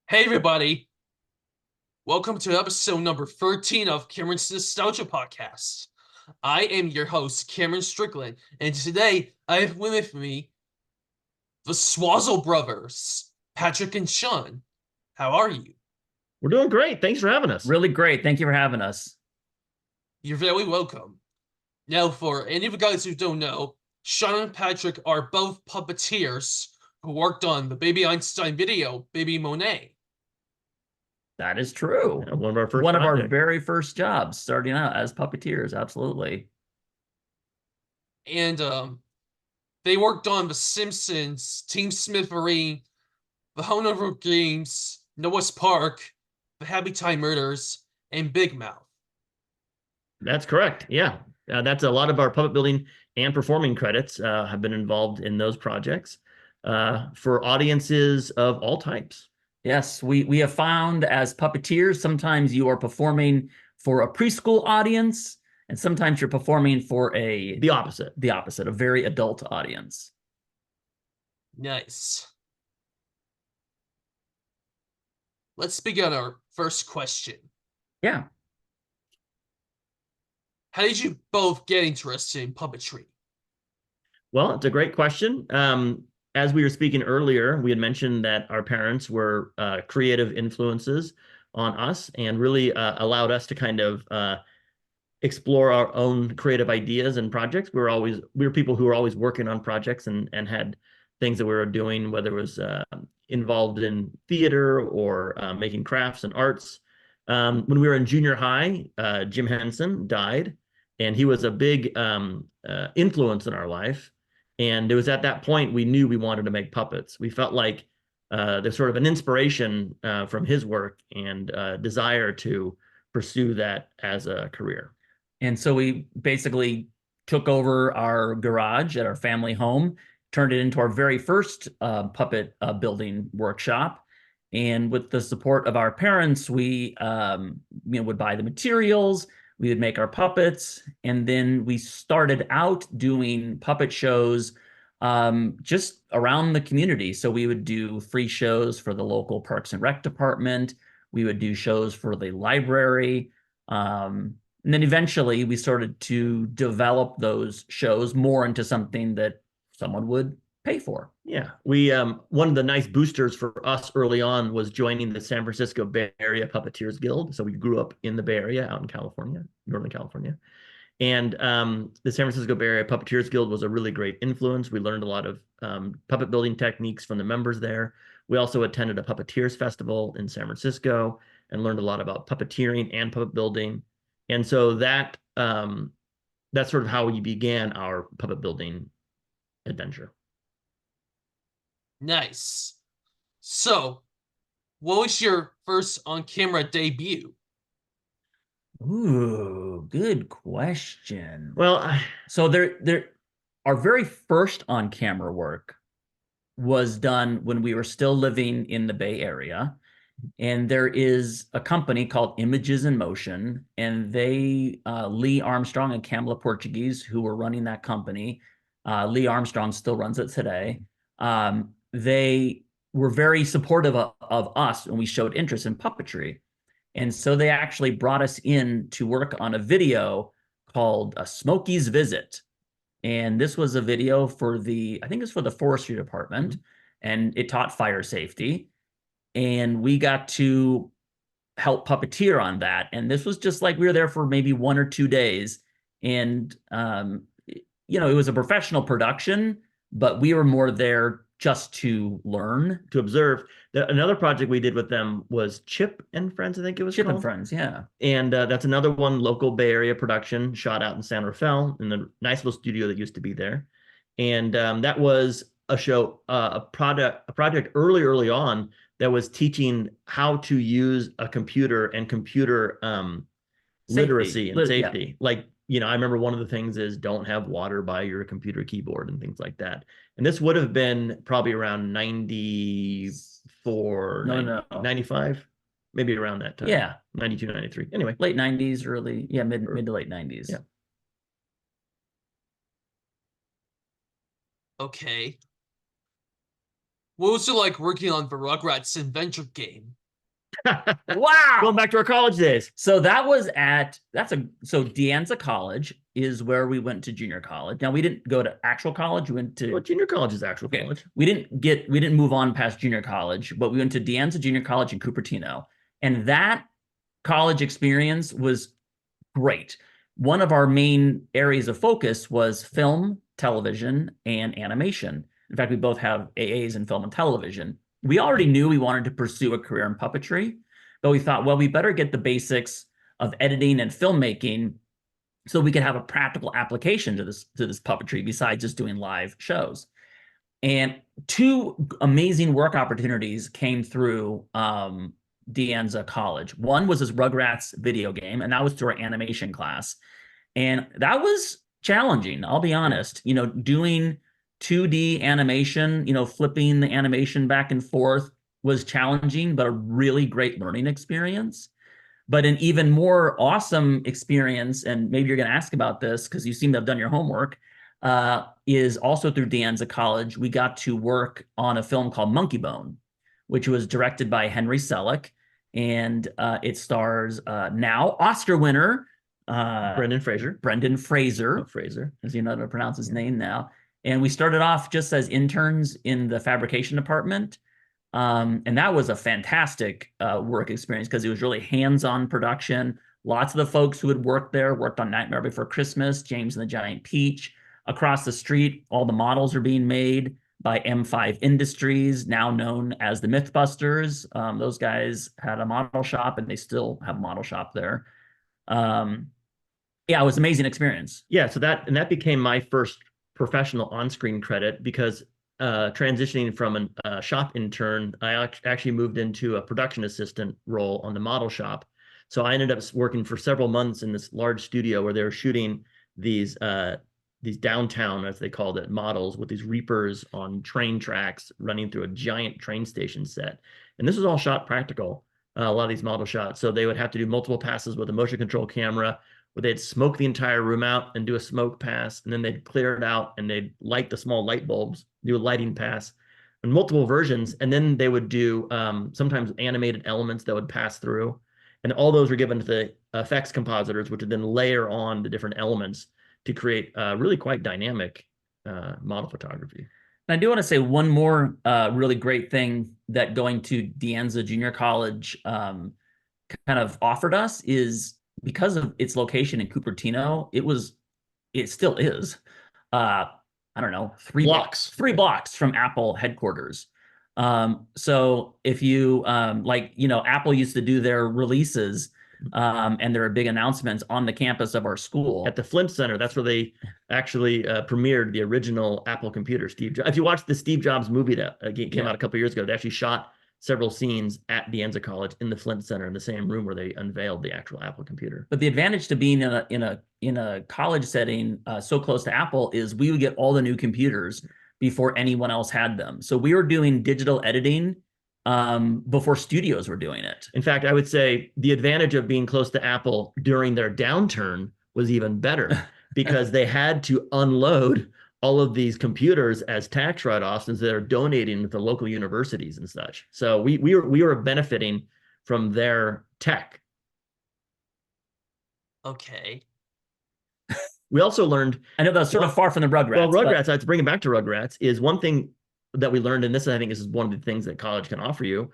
Hey everybody, welcome to episode number 13 of Cameron's Nostalgia Podcast. I am your host, Cameron Strickland, and today I have with me the Swazzle brothers, Patrick and Sean. How are you? We're doing great. Thanks for having us. Really great. Thank you for having us. You're very welcome. Now, for any of you guys who don't know, Sean and Patrick are both puppeteers who worked on the Baby Einstein video, Baby Monet. That is true. Yeah, one of our first One of our projects. very first jobs, starting out as puppeteers. Absolutely. And they worked on The Simpsons, Team Smithery, The Hanover Games, Noah's Park, The Happy Time Murders, and Big Mouth. That's correct. Yeah. That's a lot of our puppet building and performing credits have been involved in those projects for audiences of all types. Yes, we have found as puppeteers, sometimes you are performing for a preschool audience, and sometimes you're performing for The opposite. a very adult audience. Nice. Let's begin our first question. Yeah. How did you both get interested in puppetry? Well, it's a great question. As we were speaking earlier, we had mentioned that our parents were creative influences on us and really allowed us to kind of explore our own creative ideas and projects. We were people who were always working on projects and had things that we were doing, whether it was involved in theater or making crafts and arts. When we were in junior high, Jim Henson died, and he was a big influence in our life. And it was at that point we knew we wanted to make puppets. We felt like there's sort of an inspiration from his work and desire to pursue that as a career. And so we basically took over our garage at our family home, turned it into our very first puppet building workshop. And with the support of our parents, we would buy the materials, we would make our puppets, and then we started out doing puppet shows just around the community. So we would do free shows for the local Parks and Rec department. We would do shows for the library. And then eventually we started to develop those shows more into something that someone would pay for. Yeah, we one of the nice boosters for us early on was joining the San Francisco Bay Area Puppeteers Guild. So we grew up in the Bay Area, out in California, Northern California. And the San Francisco Bay Area Puppeteers Guild was a really great influence. We learned a lot of puppet building techniques from the members there. We also attended a Puppeteers Festival in San Francisco and learned a lot about puppeteering and puppet building. And so that's sort of how we began our puppet building adventure. Nice. So, what was your first on-camera debut? Ooh, good question. Well, So our very first on-camera work was done when we were still living in the Bay Area. And there is a company called Images in Motion, and they, Lee Armstrong and Camila Portuguese, who were running that company, Lee Armstrong still runs it today. They were very supportive of us when we showed interest in puppetry. And so they actually brought us in to work on a video called Smokey's Visit. And this was a video for I think it's for the forestry department, and it taught fire safety. And we got to help puppeteer on that. And this was just like we were there for maybe 1 or 2 days. And, it was a professional production, but we were more there just to learn. To observe. Another project we did with them was Chip and Friends, I think it was Chip called. and Friends, yeah. And that's another one, local Bay Area production, shot out in San Rafael in the nice little studio that used to be there. And that was a show, a project early on that was teaching how to use a computer and computer literacy and safety. Yeah. Like, I remember one of the things is don't have water by your computer keyboard and things like that. And this would have been probably around 94, 95, maybe around that time. Yeah. 92, 93. Anyway. Late 90s, mid to late 90s. Yeah. Okay. What was it like working on the Rugrats adventure game? Wow. Going back to our college days. So that was so De Anza College is where we went to junior college. Now we didn't go to actual college. We went to Well, junior college is actual college. We didn't move on past junior college, but we went to De Anza Junior College in Cupertino. And that college experience was great. One of our main areas of focus was film, television, and animation. In fact, we both have AAs in film and television. We already knew we wanted to pursue a career in puppetry, but we thought, well, we better get the basics of editing and filmmaking so we could have a practical application to this puppetry besides just doing live shows. And two amazing work opportunities came through De Anza College. One was this Rugrats video game, and that was through our animation class. And that was challenging, I'll be honest. You know, doing 2D animation, you know, flipping the animation back and forth was challenging, but a really great learning experience. But an even more awesome experience, and maybe you're going to ask about this because you seem to have done your homework, is also through De Anza College. We got to work on a film called Monkey Bone, which was directed by Henry Selick, and it stars now Oscar winner Brendan Fraser. Fraser, Oh, Fraser, as you know how to pronounce his name now. And we started off just as interns in the fabrication department. And that was a fantastic work experience because it was really hands-on production. Lots of the folks who had worked there worked on Nightmare Before Christmas, James and the Giant Peach. Across the street, all the models are being made by M5 Industries, now known as the Mythbusters. Those guys had a model shop, and they still have a model shop there. Yeah, it was an amazing experience. Yeah, so that became my first professional on-screen credit because transitioning from a shop intern, I actually moved into a production assistant role on the model shop. So I ended up working for several months in this large studio where they were shooting these downtown, as they called it, models with these reapers on train tracks running through a giant train station set. And this was all shot practical, a lot of these model shots. So they would have to do multiple passes with a motion control camera where they'd smoke the entire room out and do a smoke pass, and then they'd clear it out and they'd light the small light bulbs, do a lighting pass in multiple versions. And then they would do sometimes animated elements that would pass through. And all those were given to the effects compositors, which would then layer on the different elements to create really quite dynamic model photography. And I do want to say one more really great thing that going to De Anza Junior College kind of offered us is because of its location in Cupertino, it still is, I don't know, three blocks from Apple headquarters. So if you like, you know, Apple used to do their releases and there are big announcements on the campus of our school. At the Flint Center, that's where they actually premiered the original Apple computer, Steve Jobs. If you watch the Steve Jobs movie that came out a couple of years ago, they actually shot several scenes at De Anza College in the Flint Center in the same room where they unveiled the actual Apple computer. But the advantage to being in a college setting so close to Apple is we would get all the new computers before anyone else had them. So we were doing digital editing before studios were doing it. In fact, I would say the advantage of being close to Apple during their downturn was even better because they had to unload all of these computers as tax write-offs since they're donating to the local universities and such. So we were benefiting from their tech. Okay. We also learned, I know that's sort of far from the Rugrats. Well, Rugrats, I have to bring it back to Rugrats, is one thing that we learned, and this I think is one of the things that college can offer you,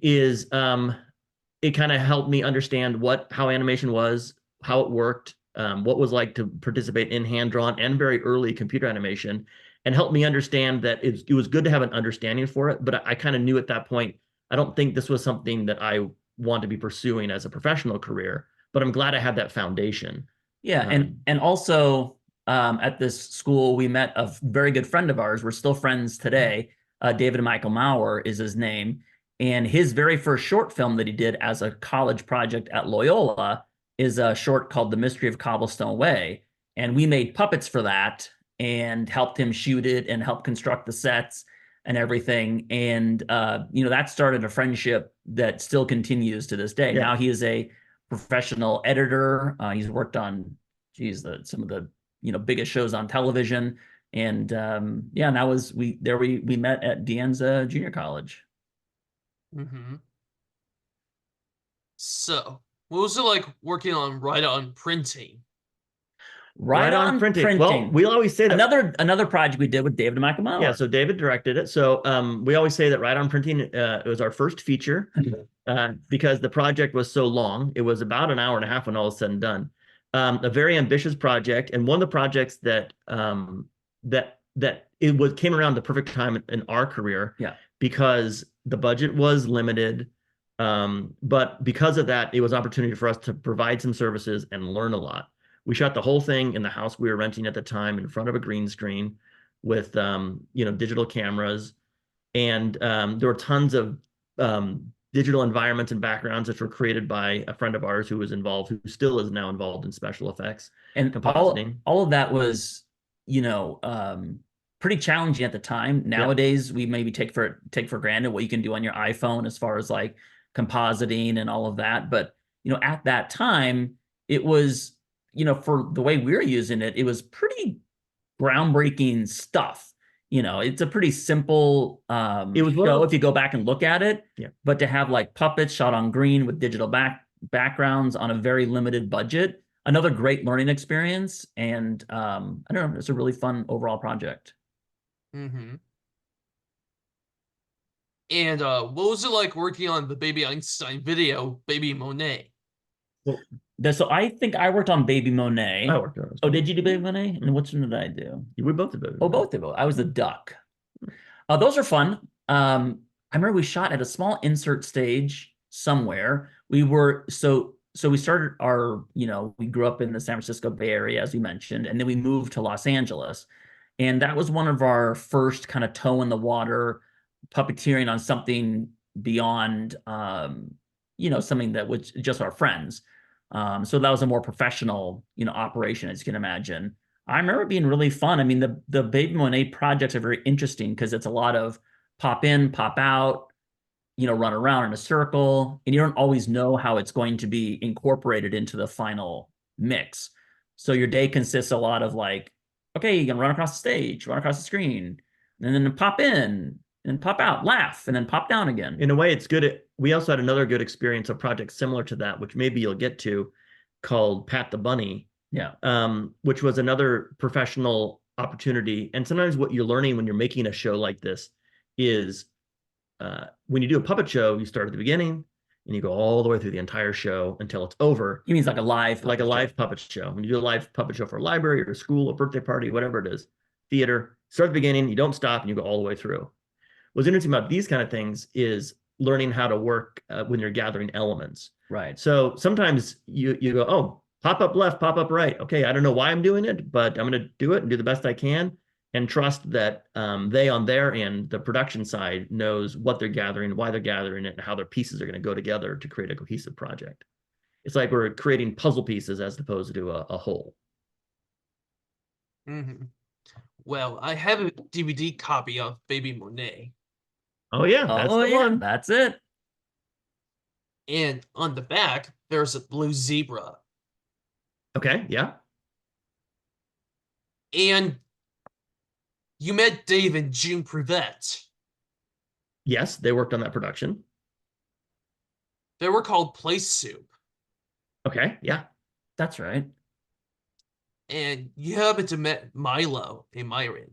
is it kind of helped me understand how animation was, how it worked, what was like to participate in hand-drawn and very early computer animation, and helped me understand that it was good to have an understanding for it, but I kind of knew at that point, I don't think this was something that I want to be pursuing as a professional career, but I'm glad I had that foundation. Yeah, and also at this school, we met a very good friend of ours. We're still friends today. David Michael Maurer is his name. And his very first short film that he did as a college project at Loyola is a short called The Mystery of Cobblestone Way. And we made puppets for that and helped him shoot it and help construct the sets and everything. And, that started a friendship that still continues to this day. Yeah. Now he is a professional editor. He's worked on, some of the, biggest shows on television. And yeah, and that was we met at De Anza Junior College. Mm-hmm. So, what was it like working on write-on printing? Right on printing. Well, we always say that another project we did with David Makamauer. Yeah, so David directed it. So we always say that Right on Printing it was our first feature because the project was so long. It was about an hour and a half when all was said and done. A very ambitious project, and one of the projects that came around the perfect time in our career. Yeah. Because the budget was limited, but because of that, it was an opportunity for us to provide some services and learn a lot. We shot the whole thing in the house we were renting at the time in front of a green screen with digital cameras, and there were tons of digital environments and backgrounds that were created by a friend of ours who was involved, who still is now involved in special effects and compositing. All of that was pretty challenging at the time. Nowadays, we maybe take for granted what you can do on your iPhone as far as like compositing and all of that. But at that time, it was for the way we're using it, it was pretty groundbreaking stuff. It's a pretty simple show if you go back and look at it. Yeah. But to have like puppets shot on green with digital backgrounds on a very limited budget, another great learning experience. And I don't know, it's a really fun overall project. Mm-hmm. And what was it like working on the Baby Einstein video, Baby Monet? So I think I worked on Baby Monet. I worked on it. Oh, did you do Baby Monet? And which one did I do? We both did Baby Oh, Monet. both did. I was the duck. Those are fun. I remember we shot at a small insert stage somewhere. We were so we started our, we grew up in the San Francisco Bay Area, as we mentioned, and then we moved to Los Angeles. And that was one of our first kind of toe in the water puppeteering on something beyond, something that was just our friends. So that was a more professional, operation, as you can imagine. I remember it being really fun. I mean, the Baby Monet projects are very interesting because it's a lot of pop in, pop out, run around in a circle, and you don't always know how it's going to be incorporated into the final mix. So your day consists a lot of like, okay, you can run across the stage, run across the screen, and then pop in and pop out, laugh, and then pop down again. In a way, it's good. We also had another good experience, a project similar to that, which maybe you'll get to, called Pat the Bunny. Yeah. Which was another professional opportunity. And sometimes what you're learning when you're making a show like this is when you do a puppet show, you start at the beginning and you go all the way through the entire show until it's over. You mean like a live puppet show. When you do a live puppet show for a library or a school, a birthday party, whatever it is, theater, start at the beginning, you don't stop, and you go all the way through. What's interesting about these kind of things is learning how to work when you're gathering elements. Right. So sometimes you go, oh, pop up left, pop up right. Okay, I don't know why I'm doing it, but I'm going to do it and do the best I can, and trust that they on their end, the production side, knows what they're gathering, why they're gathering it, and how their pieces are going to go together to create a cohesive project. It's like we're creating puzzle pieces as opposed to a whole. Mm-hmm. Well, I have a DVD copy of Baby Monet. Oh yeah, that's the one. That's it. And on the back, there's a blue zebra. Okay, yeah. And you met Dave and June Privette. Yes, they worked on that production. They were called Place Soup. Okay, yeah. That's right. And you happen to met Milo and Myron.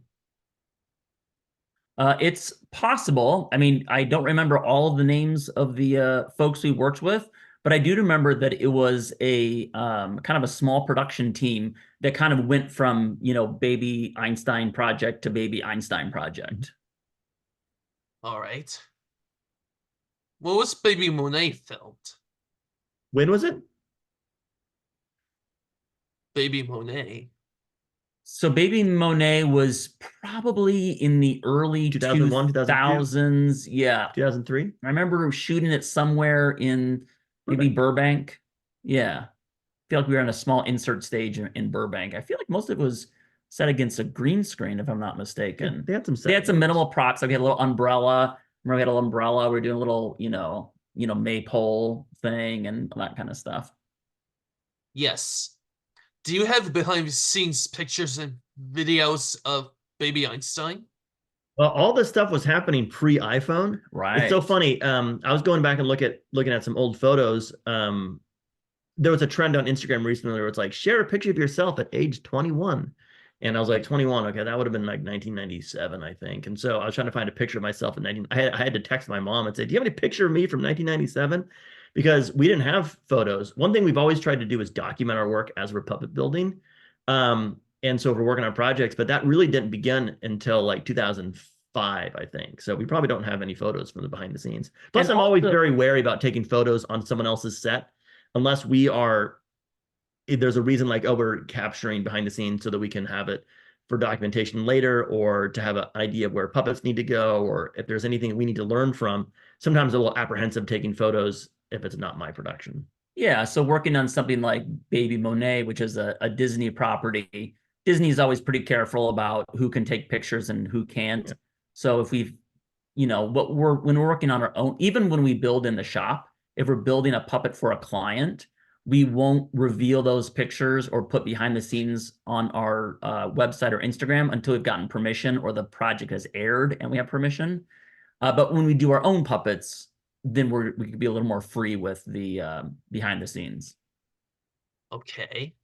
It's possible. I mean, I don't remember all of the names of the folks we worked with, but I do remember that it was a kind of a small production team that kind of went from, Baby Einstein Project to Baby Einstein Project. All right. What was Baby Monet filmed? When was it? Baby Monet. So Baby Monet was probably in the early 2001, 2000s. Yeah. 2003. I remember shooting it somewhere in maybe Burbank. Yeah. I feel like we were on a small insert stage in Burbank. I feel like most of it was set against a green screen, if I'm not mistaken. They had some minimal props. Like we had a little umbrella. Remember we had a little umbrella. We were doing a little, maypole thing and that kind of stuff. Yes. Do you have behind the scenes pictures and videos of Baby Einstein. Well, all this stuff was happening pre-iPhone. Right. It's so funny. I was going back and looking at some old photos. There was a trend on Instagram recently where it's like, share a picture of yourself at age 21. And I was like, 21. Okay, that would have been like 1997, I think. And so I was trying to find a picture of myself in 19. I had to text my mom and say, do you have any picture of me from 1997? Because we didn't have photos. One thing we've always tried to do is document our work as we're puppet building. And so we're working on projects, but that really didn't begin until like 2005, I think. So we probably don't have any photos from the behind the scenes. Plus, And I'm always also- very wary about taking photos on someone else's set, unless there's a reason like, oh, we're capturing behind the scenes so that we can have it for documentation later, or to have an idea of where puppets need to go, or if there's anything we need to learn from. Sometimes a little apprehensive taking photos if it's not my production. Yeah, so working on something like Baby Monet, which is a Disney property, Disney's always pretty careful about who can take pictures and who can't. Yeah. So if we've, when we're working on our own, even when we build in the shop, if we're building a puppet for a client, we won't reveal those pictures or put behind the scenes on our website or Instagram until we've gotten permission or the project has aired and we have permission. But when we do our own puppets, then we could be a little more free with the behind the scenes. Okay.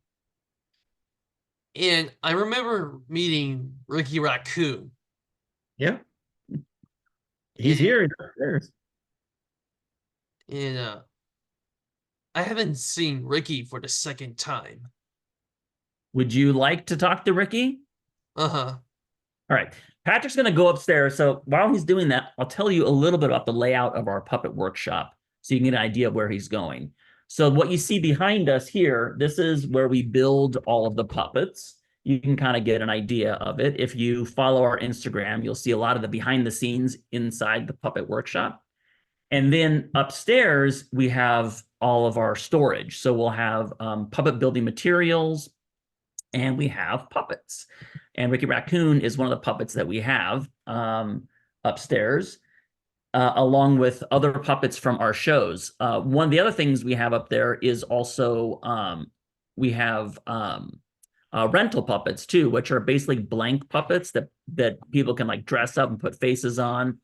And I remember meeting Ricky Raccoon. Yeah. He's here. He's upstairs. And I haven't seen Ricky for the second time. Would you like to talk to Ricky? Uh-huh. All right. Patrick's going to go upstairs. So while he's doing that, I'll tell you a little bit about the layout of our puppet workshop so you can get an idea of where he's going. So what you see behind us here, this is where we build all of the puppets. You can kind of get an idea of it. If you follow our Instagram, you'll see a lot of the behind the scenes inside the puppet workshop. And then upstairs, we have all of our storage. So we'll have puppet building materials, and we have puppets. And Ricky Raccoon is one of the puppets that we have upstairs, along with other puppets from our shows. One of the other things we have up there is also we have rental puppets too, which are basically blank puppets that people can like dress up and put faces on.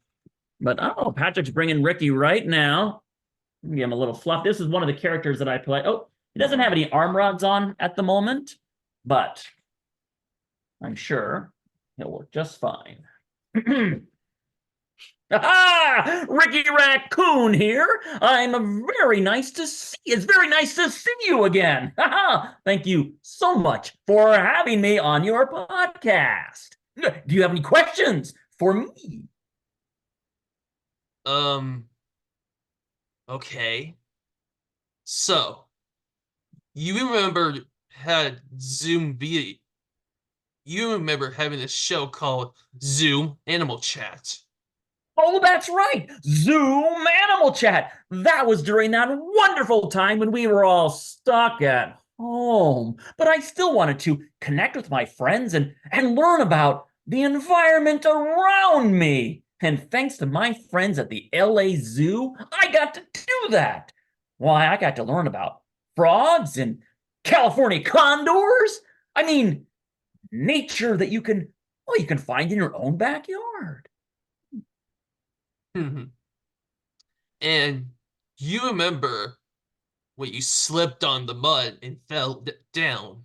But Patrick's bringing Ricky right now. Give him a little fluff. This is one of the characters that I play. Oh, he doesn't have any arm rods on at the moment, but I'm sure he'll work just fine. Ah, Ricky Raccoon here. It's very nice to see you again. Thank you so much for having me on your podcast. Do you have any questions for me? Okay. So, you remember had Zoom be you remember having a show called Zoom Animal Chat. Oh, that's right. Zoom Animal Chat. That was during that wonderful time when we were all stuck at home. But I still wanted to connect with my friends and learn about the environment around me. And thanks to my friends at the LA Zoo, I got to do that. Why, I got to learn about frogs and California condors. I mean, nature that you can find in your own backyard. And you remember when you slipped on the mud and fell down.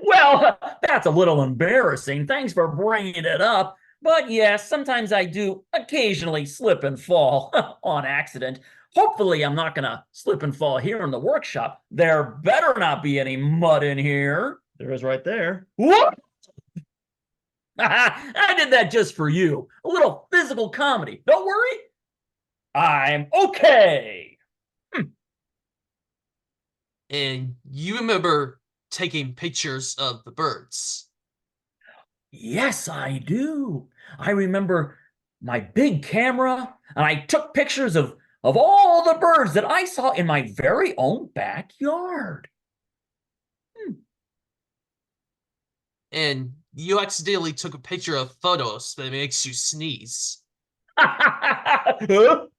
Well, that's a little embarrassing. Thanks for bringing it up. But yes, sometimes I do occasionally slip and fall on accident. Hopefully, I'm not going to slip and fall here in the workshop. There better not be any mud in here. There is right there. What? I did that just for you. A little physical comedy. Don't worry. I'm okay. And you remember taking pictures of the birds. Yes, I do. I remember my big camera, and I took pictures of all the birds that I saw in my very own backyard. And you accidentally took a picture of photos that makes you sneeze. Achoo!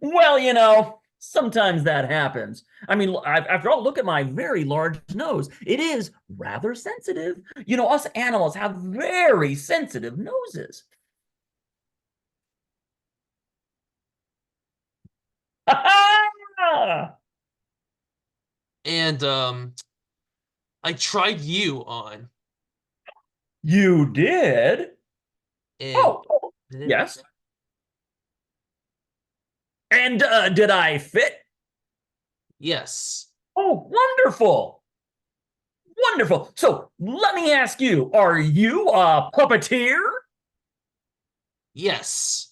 Well, Sometimes that happens. I mean, after all, look at my very large nose. It is rather sensitive. You know, us animals have very sensitive noses. And I tried you on, You did? and Oh, did it- yes. And did I fit? yes, Oh, wonderful. Wonderful. So let me ask you, are you a puppeteer? yes.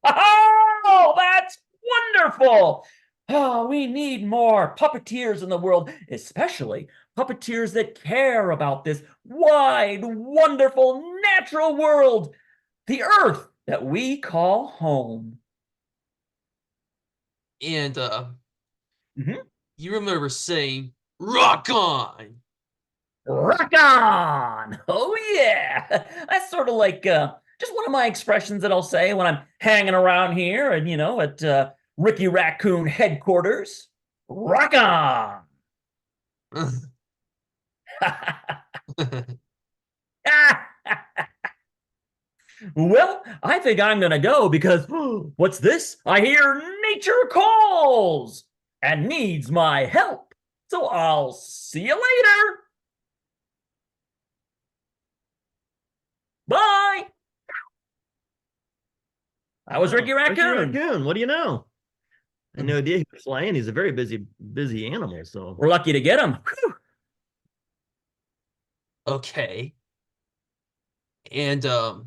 Oh, that's wonderful. Oh, we need more puppeteers in the world, especially puppeteers that care about this wide, wonderful, natural world, the earth that we call home. And Mhm. you remember saying "rock on." Rock on! Oh yeah, that's sort of like just one of my expressions that I'll say when I'm hanging around here and at Ricky Raccoon headquarters. Rock on! Well, I think I'm gonna go because what's this? I hear nature calls and needs my help. So I'll see you later. Bye. That was Ricky Ricky Raccoon. Raccoon, what do you know? I had no idea he was flying. He's a very busy animal. So We're lucky to get him. Okay. And do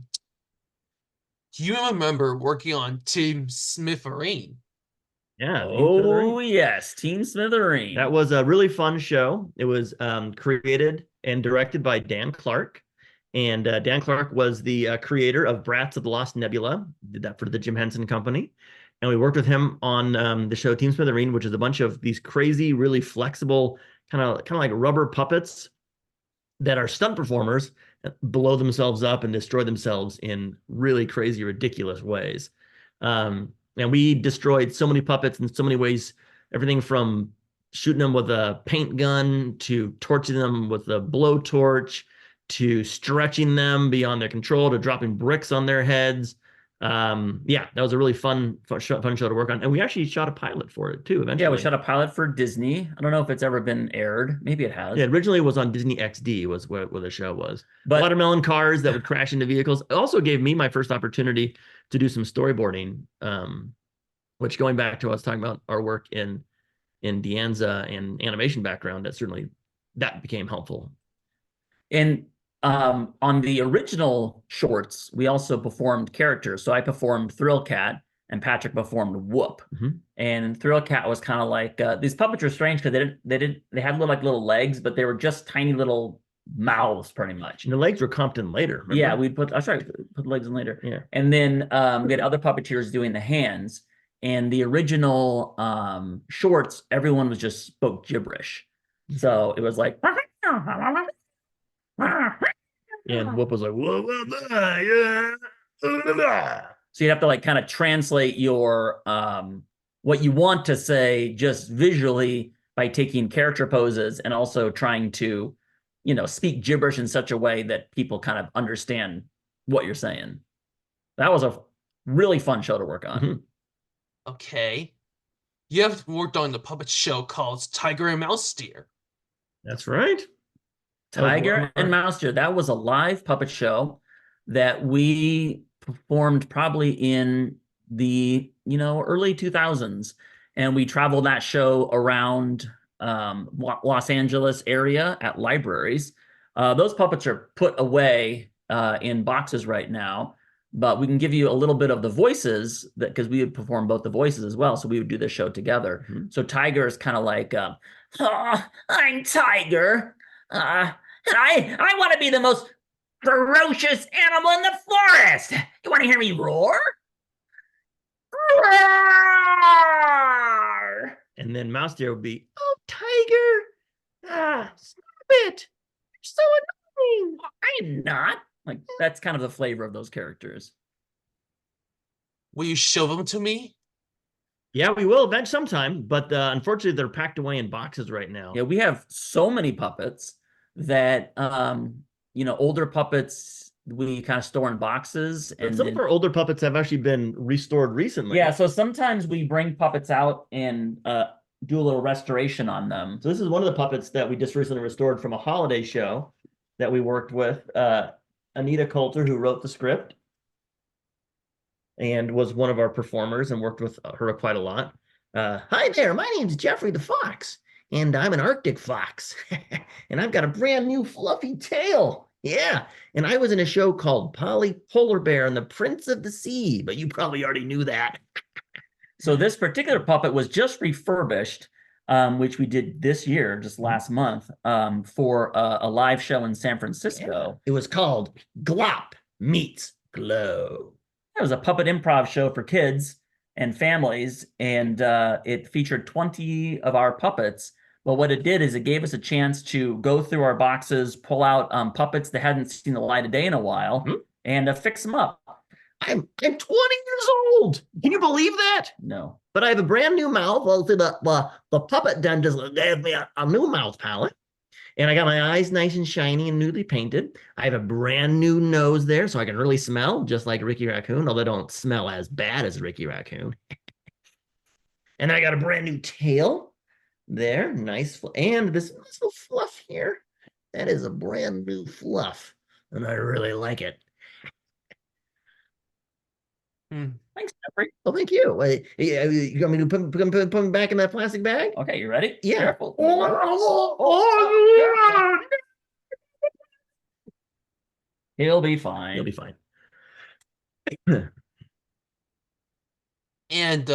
you remember working on Team Smithereen? yeah, Oh, yes. Team Smithereen. that was a really fun show. It was created and directed by Dan Clark. And Dan Clark was the creator of Brats of the Lost Nebula. Did that for the Jim Henson Company. And we worked with him on the show Team Smithereen, which is a bunch of these crazy, really flexible, kind of like rubber puppets that are stunt performers, blow themselves up and destroy themselves in really crazy, ridiculous ways. And we destroyed so many puppets in so many ways, everything from shooting them with a paint gun to torching them with a blowtorch to stretching them beyond their control to dropping bricks on their heads. Yeah, that was a really fun show to work on. And we actually shot a pilot for it too, eventually. Yeah, we shot a pilot for Disney. I don't know if it's ever been aired. Maybe it has. Yeah, originally it was on Disney XD was where the show was. But watermelon cars that would crash into vehicles. It also gave me my first opportunity to do some storyboarding, which going back to what I was talking about our work in Deanza and animation background, that became helpful. And on the original shorts, we also performed characters. So I performed Thrill Cat and Patrick performed Whoop. Mhm. And Thrill Cat was kind of like these puppets are strange because they had little legs, but they were just tiny little mouths pretty much. And the legs were comped in later. Remember? Yeah, we'd put I was trying to put the legs in later. Yeah. And then we had other puppeteers doing the hands. And the original shorts, everyone was just spoke gibberish. So it was like And Whoop was like, whoa, whoa, blah, yeah. so you'd have to like kind of translate your what you want to say just visually by taking character poses and also trying to, speak gibberish in such a way that people kind of understand what you're saying. That was a really fun show to work on. Mhm. Okay. You have worked on the puppet show called Tiger and Mouse Deer. That's right. Tiger and Mouse Deer. That was a live puppet show that we performed probably in the early 2000s, and we traveled that show around Los Angeles area at libraries. Those puppets are put away in boxes right now, but we can give you a little bit of the voices because we would perform both the voices as well, so we would do this show together. Mhm. So Tiger is kind of like, oh, I'm Tiger. And I want to be the most ferocious animal in the forest. You want to hear me roar? Roar! And then Mouse Deer would be, oh, Tiger, stop it. You're so annoying. I'm not. Like, that's kind of the flavor of those characters. Will you show them to me? Yeah, we will eventually sometime, but unfortunately they're packed away in boxes right now. Yeah, we have so many puppets that older puppets we kind of store in boxes, But and some of our older puppets have actually been restored recently. yeah, so sometimes we bring puppets out and do a little restoration on them. So this is one of the puppets that we just recently restored from a holiday show that we worked with. Anita Coulter, who wrote the script and was one of our performers and worked with her quite a lot. Hi there, my name's Jeffrey the Fox, and I'm an Arctic fox. And I've got a brand new fluffy tail. Yeah, and I was in a show called Polly Polar Bear and the Prince of the Sea, but you probably already knew that. So this particular puppet was just refurbished, which we did this year, just last month, for a live show in San Francisco. It was called Glop Meets Glow. It was a puppet improv show for kids and families, and it featured 20 of our puppets. But what it did is it gave us a chance to go through our boxes, pull out puppets that hadn't seen the light of day in a while, and fix them up. I'm 20 years old. Can you believe that? No. But I have a brand new mouth. Well, the puppet done just gave me a new mouth palette. And I got my eyes nice and shiny and newly painted. I have a brand new nose there, so I can really smell just like Ricky Raccoon, although they don't smell as bad as Ricky Raccoon. And I got a brand new tail there, nice. And this little fluff here, that is a brand new fluff, and I really like it. Thanks, Jeffrey. Oh, thank you. Wait, you want me to put them back in that plastic bag? Okay, you ready? Yeah. Careful. He'll be fine. You'll be fine. And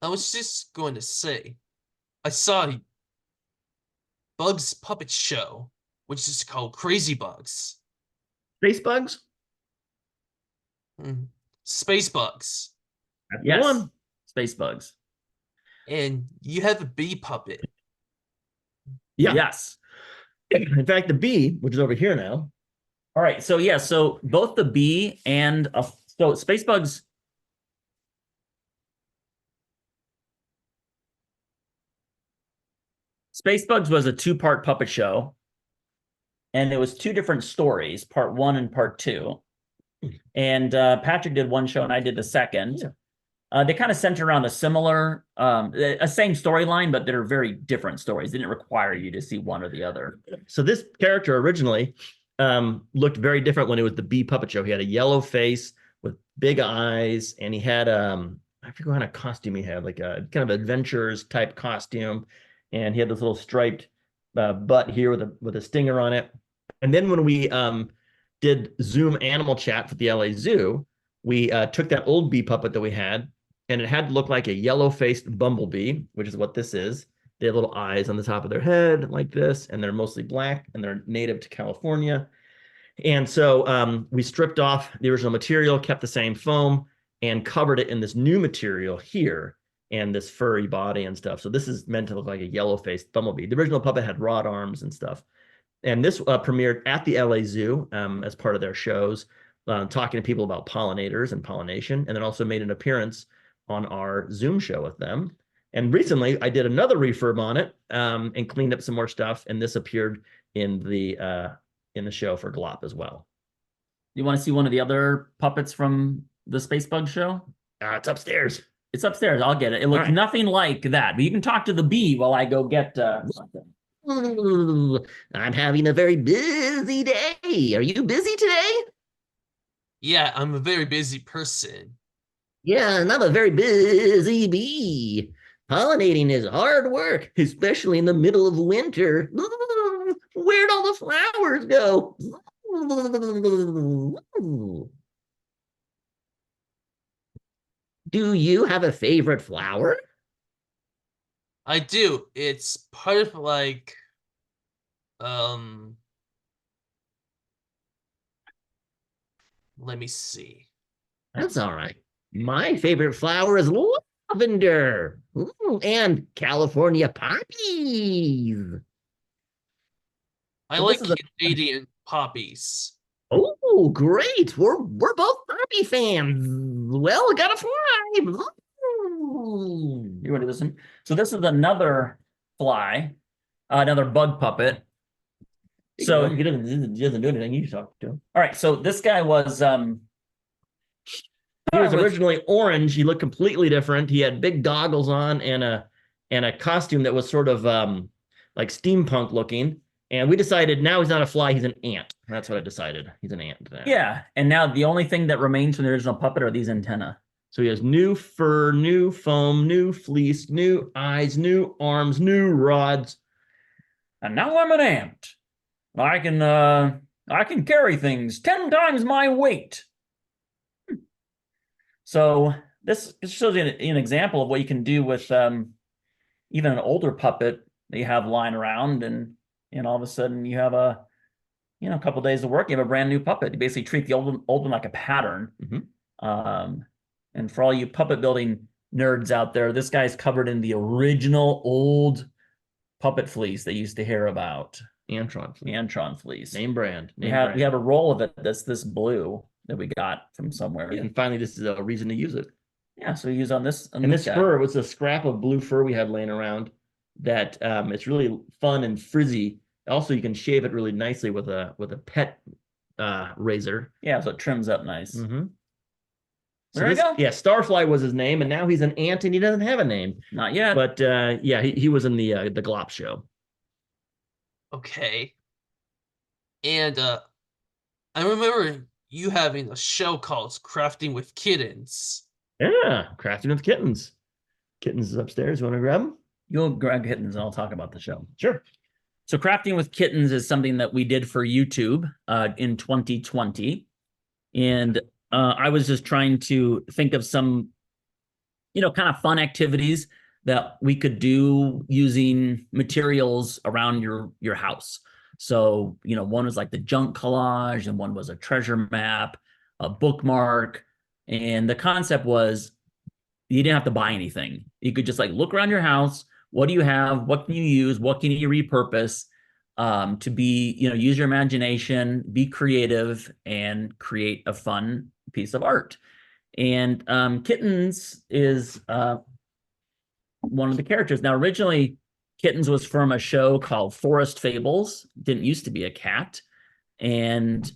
I was just going to say, I saw Bugs Puppet Show, which is called Crazy Bugs. Space bugs? Space Bugs. That's Yes. one. Space bugs. And you have a bee puppet. Yeah. Yes. In fact, the bee, which is over here now. All right. So yeah, so both the bee and so Space Bugs. Space Bugs was a two-part puppet show, and it was two different stories, part 1 and part 2. And Patrick did one show and I did the second. They kind of center around a similar, a same storyline, but they're very different stories. They didn't require you to see one or the other. So this character originally looked very different when it was the bee puppet show. He had a yellow face with big eyes, and he had I forget what kind of costume he had, like a kind of adventures type costume, and he had this little striped butt here with a stinger on it. And then when we did Zoom animal chat for the LA Zoo, we took that old bee puppet that we had, and it had to look like a yellow-faced bumblebee, which is what this is. They have little eyes on the top of their head like this, and they're mostly black, and they're native to California. And so we stripped off the original material, kept the same foam, and covered it in this new material here, and this furry body and stuff. So this is meant to look like a yellow-faced bumblebee. The original puppet had rod arms and stuff. And this premiered at the LA Zoo as part of their shows, talking to people about pollinators and pollination, and then also made an appearance on our Zoom show with them. And recently, I did another refurb on it and cleaned up some more stuff, and this appeared in the show for Glop as well. You want to see one of the other puppets from the Space Bug show? It's upstairs. It's upstairs. I'll get it. It looks right. nothing like that, but you can talk to the bee while I go get something. I'm having a very busy day. Are you busy today? Yeah, I'm a very busy person. Yeah, and I'm a very busy bee. Pollinating is hard work, especially in the middle of winter. Where'd all the flowers go? Do you have a favorite flower? I do. It's part of like let me see. That's all right. My favorite flower is lavender. And California poppies. I So like this is Canadian poppies. Oh, great. We're both Barbie fans. Well, we gotta fly. You want to listen? So this is another fly, another bug puppet. So he doesn't do anything. You talk to him. all right, so this guy was He was originally orange. He looked completely different. He had big goggles on and a costume that was sort of like steampunk looking. And we decided now he's not a fly, he's an ant. That's what I decided. He's an ant now. yeah, and now the only thing that remains from the original puppet are these antennae. So he has new fur, new foam, new fleece, new eyes, new arms, new rods. And now I'm an ant. I can carry things 10 times my weight. So this shows you an example of what you can do with even an older puppet that you have lying around, and all of a sudden you have a couple days of work, you have a brand new puppet. You basically treat the old one like a pattern. And for all you puppet building nerds out there, this guy's covered in the original old puppet fleece they used to hear about. Antron fleece. Antron fleece. Name brand. We have a roll of it that's this blue that we got from somewhere. Yeah, and finally, this is a reason to use it. Yeah, so we use on this. And this fur was a scrap of blue fur we had laying around that it's really fun and frizzy. Also, you can shave it really nicely with a pet razor. Yeah, so it trims up nice. So there you go. Yeah, Starfly was his name, and now he's an ant, and he doesn't have a name. Not yet. But yeah, he was in the Glop show. Okay. And I remember you having a show called Crafting with Kittens. Yeah, Crafting with Kittens. Kittens is upstairs. You want to grab them? You'll grab Kittens, and I'll talk about the show. Sure. So Crafting with Kittens is something that we did for YouTube in 2020. And I was just trying to think of some, kind of fun activities that we could do using materials around your house. So, one was like the junk collage, and one was a treasure map, a bookmark. And the concept was you didn't have to buy anything. You could just like look around your house. What do you have? What can you use? What can you repurpose to be, use your imagination, be creative, and create a fun piece of art. And Kittens is one of the characters. Now, originally, Kittens was from a show called Forest Fables. Didn't used to be a cat. And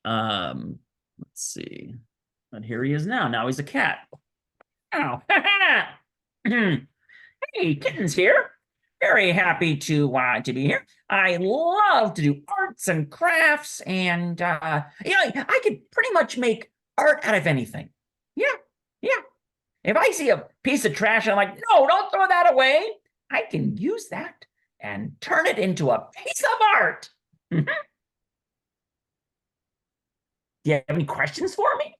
let's see. And here he is now. Now he's a cat. Oh, hey, Kittens here. Very happy to be here. I love to do arts and crafts, and I could pretty much make art out of anything. Yeah. If I see a piece of trash, I'm like, no, don't throw that away. I can use that and turn it into a piece of art. Do you have any questions for me?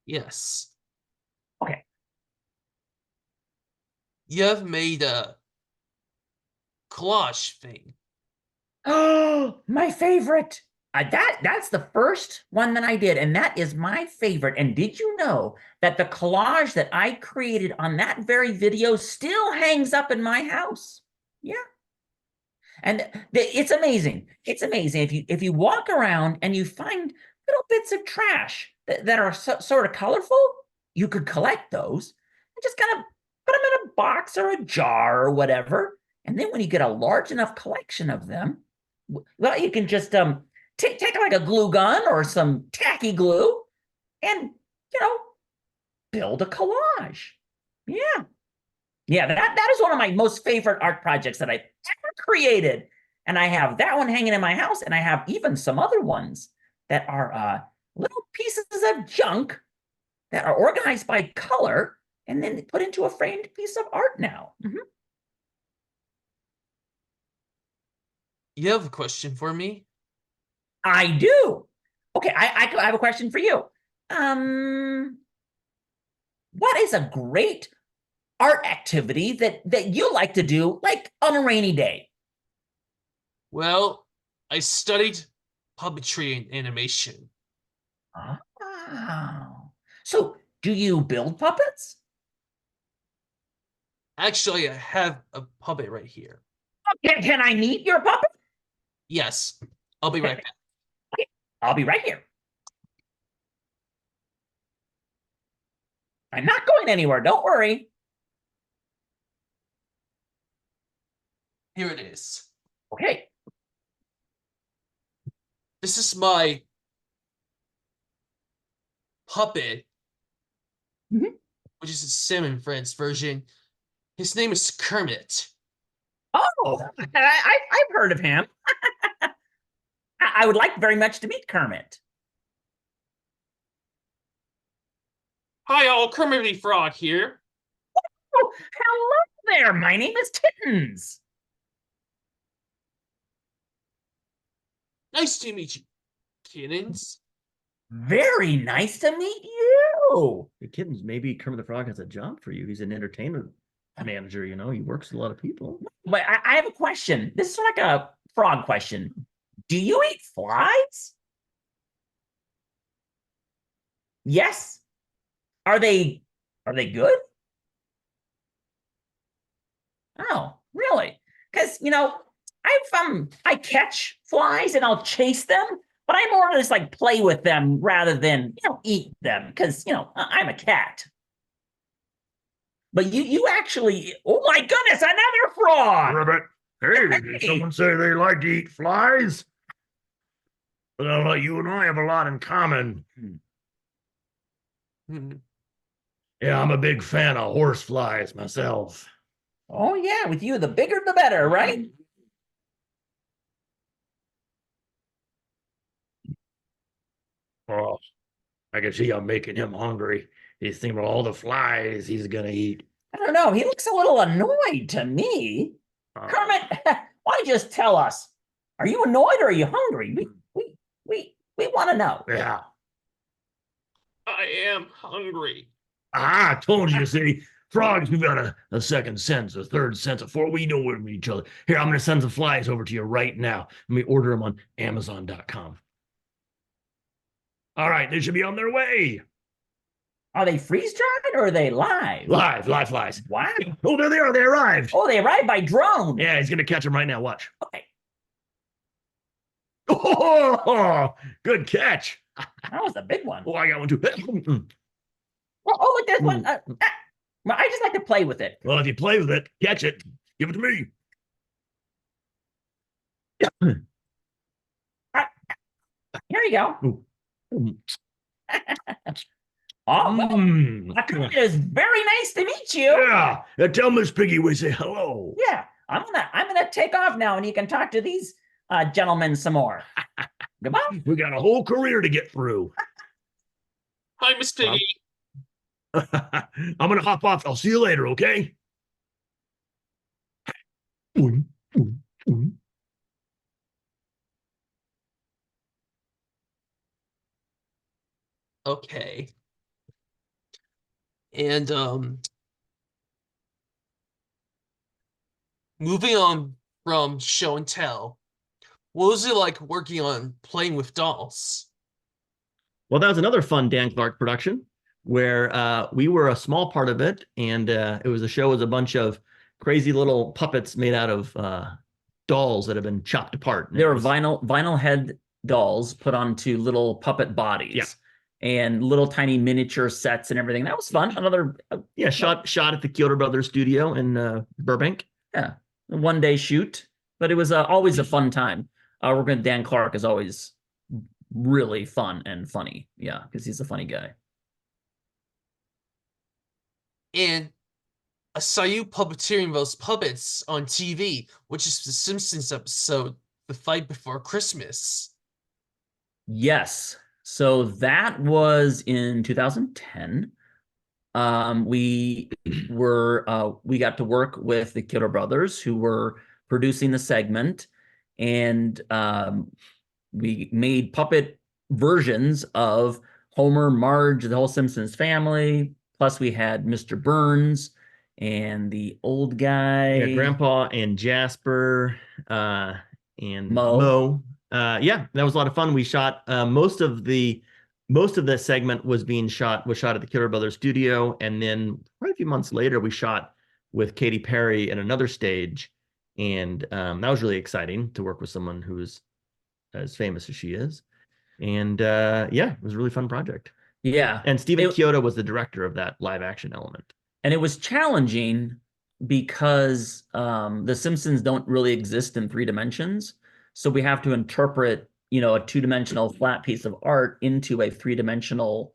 Yes. Okay. You have made a collage thing. Oh, my favorite. That's the first one that I did, and that is my favorite. And did you know that the collage that I created on that very video still hangs up in my house? Yeah. And it's amazing. It's amazing. If you walk around and you find little bits of trash that are sort of colorful, you could collect those and just kind of put them in a box or a jar or whatever. And then when you get a large enough collection of them, well, you can just take like a glue gun or some tacky glue and, build a collage. Yeah. Yeah, that is one of my most favorite art projects that I've ever created. And I have that one hanging in my house, and I have even some other ones that are little pieces of junk that are organized by color and then put into a framed piece of art now. You have a question for me? I do. Okay, I have a question for you. What is a great art activity that you like to do, like on a rainy day? Well, I studied puppetry and animation. Oh. So, do you build puppets? Actually, I have a puppet right here. Okay, can I meet your puppet? Yes, I'll be right back. I'll be right here. I'm not going anywhere. Don't worry. Here it is. Okay. This is my puppet, Mhm. which is a Sim and Friends version. His name is Kermit. Oh, I've heard of him. I would like very much to meet Kermit. Hi all, Kermit the Frog here. Oh, hello there. My name is Tittens. Nice to meet you, kittens. Very nice to meet you. Hey, kittens, maybe Kermit the Frog has a job for you. He's an entertainment manager, you know, he works with a lot of people. But I have a question. This is like a frog question. Do you eat flies? Yes. Are they good? Oh, really? Because I catch flies and I'll chase them, but I more just like play with them rather than eat them because I'm a cat. But you actually, oh my goodness, another frog. Ribbit. Hey, did someone say they like to eat flies? Well, you and I have a lot in common. Hmm. Yeah, I'm a big fan of horse flies myself. Oh yeah, with you, the bigger the better, right? Oh, I can see I'm making him hungry. He's thinking about all the flies he's gonna eat. I don't know. He looks a little annoyed to me. Kermit, why don't you just tell us? Are you annoyed or are you hungry? We want to know. Yeah. I am hungry. I told you, see, frogs, we've got a second sense, a third sense, a fourth. We know we're each other. Here, I'm gonna send some flies over to you right now. Let me order them on Amazon.com. All right, they should be on their way. Are they freeze dried or are they live? Live flies. Wow. Oh, there they are. They arrived. Oh, they arrived by drone. Yeah, he's gonna catch them right now. Watch. Okay. Oh, good catch. That was a big one. Oh, I got one too. Oh, look, there's one. Well, I just like to play with it. Well, if you play with it, catch it. Give it to me. Here you go. Mm. Oh, well, Mm. Kermit, it is very nice to meet you. Yeah. Tell Miss Piggy we say hello. Yeah, I'm gonna take off now, and you can talk to these gentlemen some more. Goodbye. We got a whole career to get through. Hi, Miss Piggy. I'm gonna hop off. I'll see you later, okay? Okay. And moving on from show and tell, what was it like working on Playing with Dolls? Well, that was another fun Dan Clark production where we were a small part of it, and it was a show with a bunch of crazy little puppets made out of dolls that have been chopped apart. There were vinyl head dolls put onto little puppet bodies. Yeah. And little tiny miniature sets and everything. That was fun. Another shot at the Kyoto Brothers studio in Burbank. Yeah, a one-day shoot, but it was always a fun time. Working with Dan Clark is always really fun and funny. Yeah, because he's a funny guy. And I saw you puppeteering those puppets on TV, which is the Simpsons episode, The Fight Before Christmas. Yes. So that was in 2010. We got to work with the Kyoto Brothers, who were producing the segment, and we made puppet versions of Homer, Marge, the whole Simpsons family. Plus, we had Mr. Burns and the old guy, Yeah, Grandpa and Jasper and Mo. Yeah, that was a lot of fun. We shot most of the segment was shot at the Kyoto Brothers studio, and then quite a few months later we shot with Katy Perry in another stage, and that was really exciting to work with someone who's as famous as she is. And yeah, it was a really fun project. Yeah. And Stephen Chiodo was the director of that live action element. And it was challenging because the Simpsons don't really exist in 3 dimensions. So we have to interpret, a 2-dimensional flat piece of art into a 3-dimensional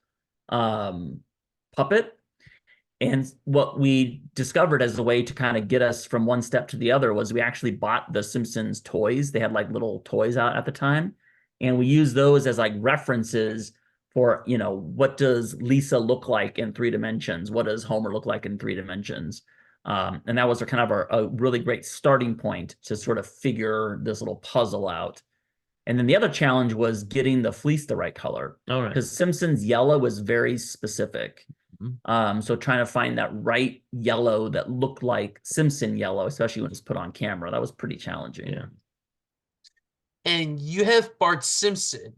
puppet. And what we discovered as a way to kind of get us from one step to the other was we actually bought the Simpsons toys. They had like little toys out at the time. And we used those as like references for, what does Lisa look like in 3 dimensions? What does Homer look like in 3 dimensions? And that was a really great starting point to sort of figure this little puzzle out. And then the other challenge was getting the fleece the right color. All right. Because Simpsons yellow was very specific. So trying to find that right yellow that looked like Simpson yellow, especially when it's put on camera, that was pretty challenging. Yeah. And you have Bart Simpson.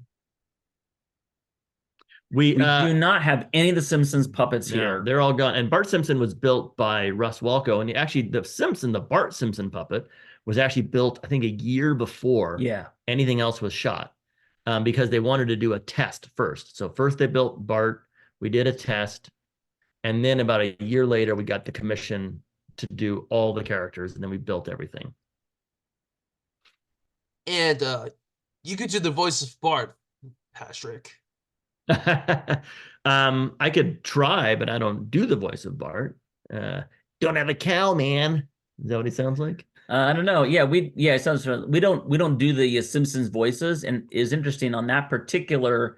We do not have any of the Simpsons puppets here. They're all gone. And Bart Simpson was built by Russ Walco. And actually, the Bart Simpson puppet was actually built, I think, a year before anything else was shot, because they wanted to do a test first. So first they built Bart. We did a test. And then about a year later, we got the commission to do all the characters. And then we built everything. And you could do the voice of Bart, Patrick. I could try, but I don't do the voice of Bart. Don't have a cow, man. Is that what he sounds like? I don't know. Yeah, it sounds we don't do the Simpsons voices, and is interesting on that particular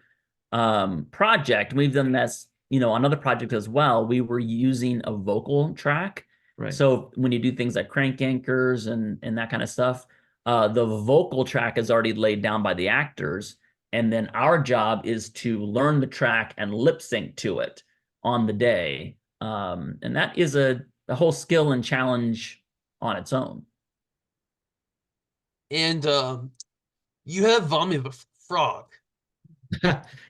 project. We've done this, on other projects as well. We were using a vocal track. Right. So when you do things like crank anchors and that kind of stuff, the vocal track is already laid down by the actors. And then our job is to learn the track and lip sync to it on the day. And that is a whole skill and challenge on its own. And you have Vomit the Frog.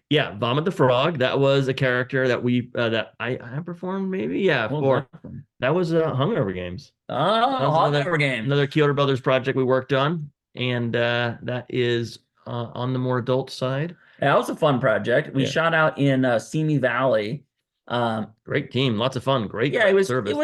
Yeah, Vomit the Frog. That was a character that I performed, maybe. Yeah, that was Hungover Games. Oh, Hungover Games. Another Kyoto Brothers project we worked on. And that is on the more adult side. Yeah, that was a fun project. We shot out in Simi Valley. Great team, lots of fun. Great. Yeah, it was service.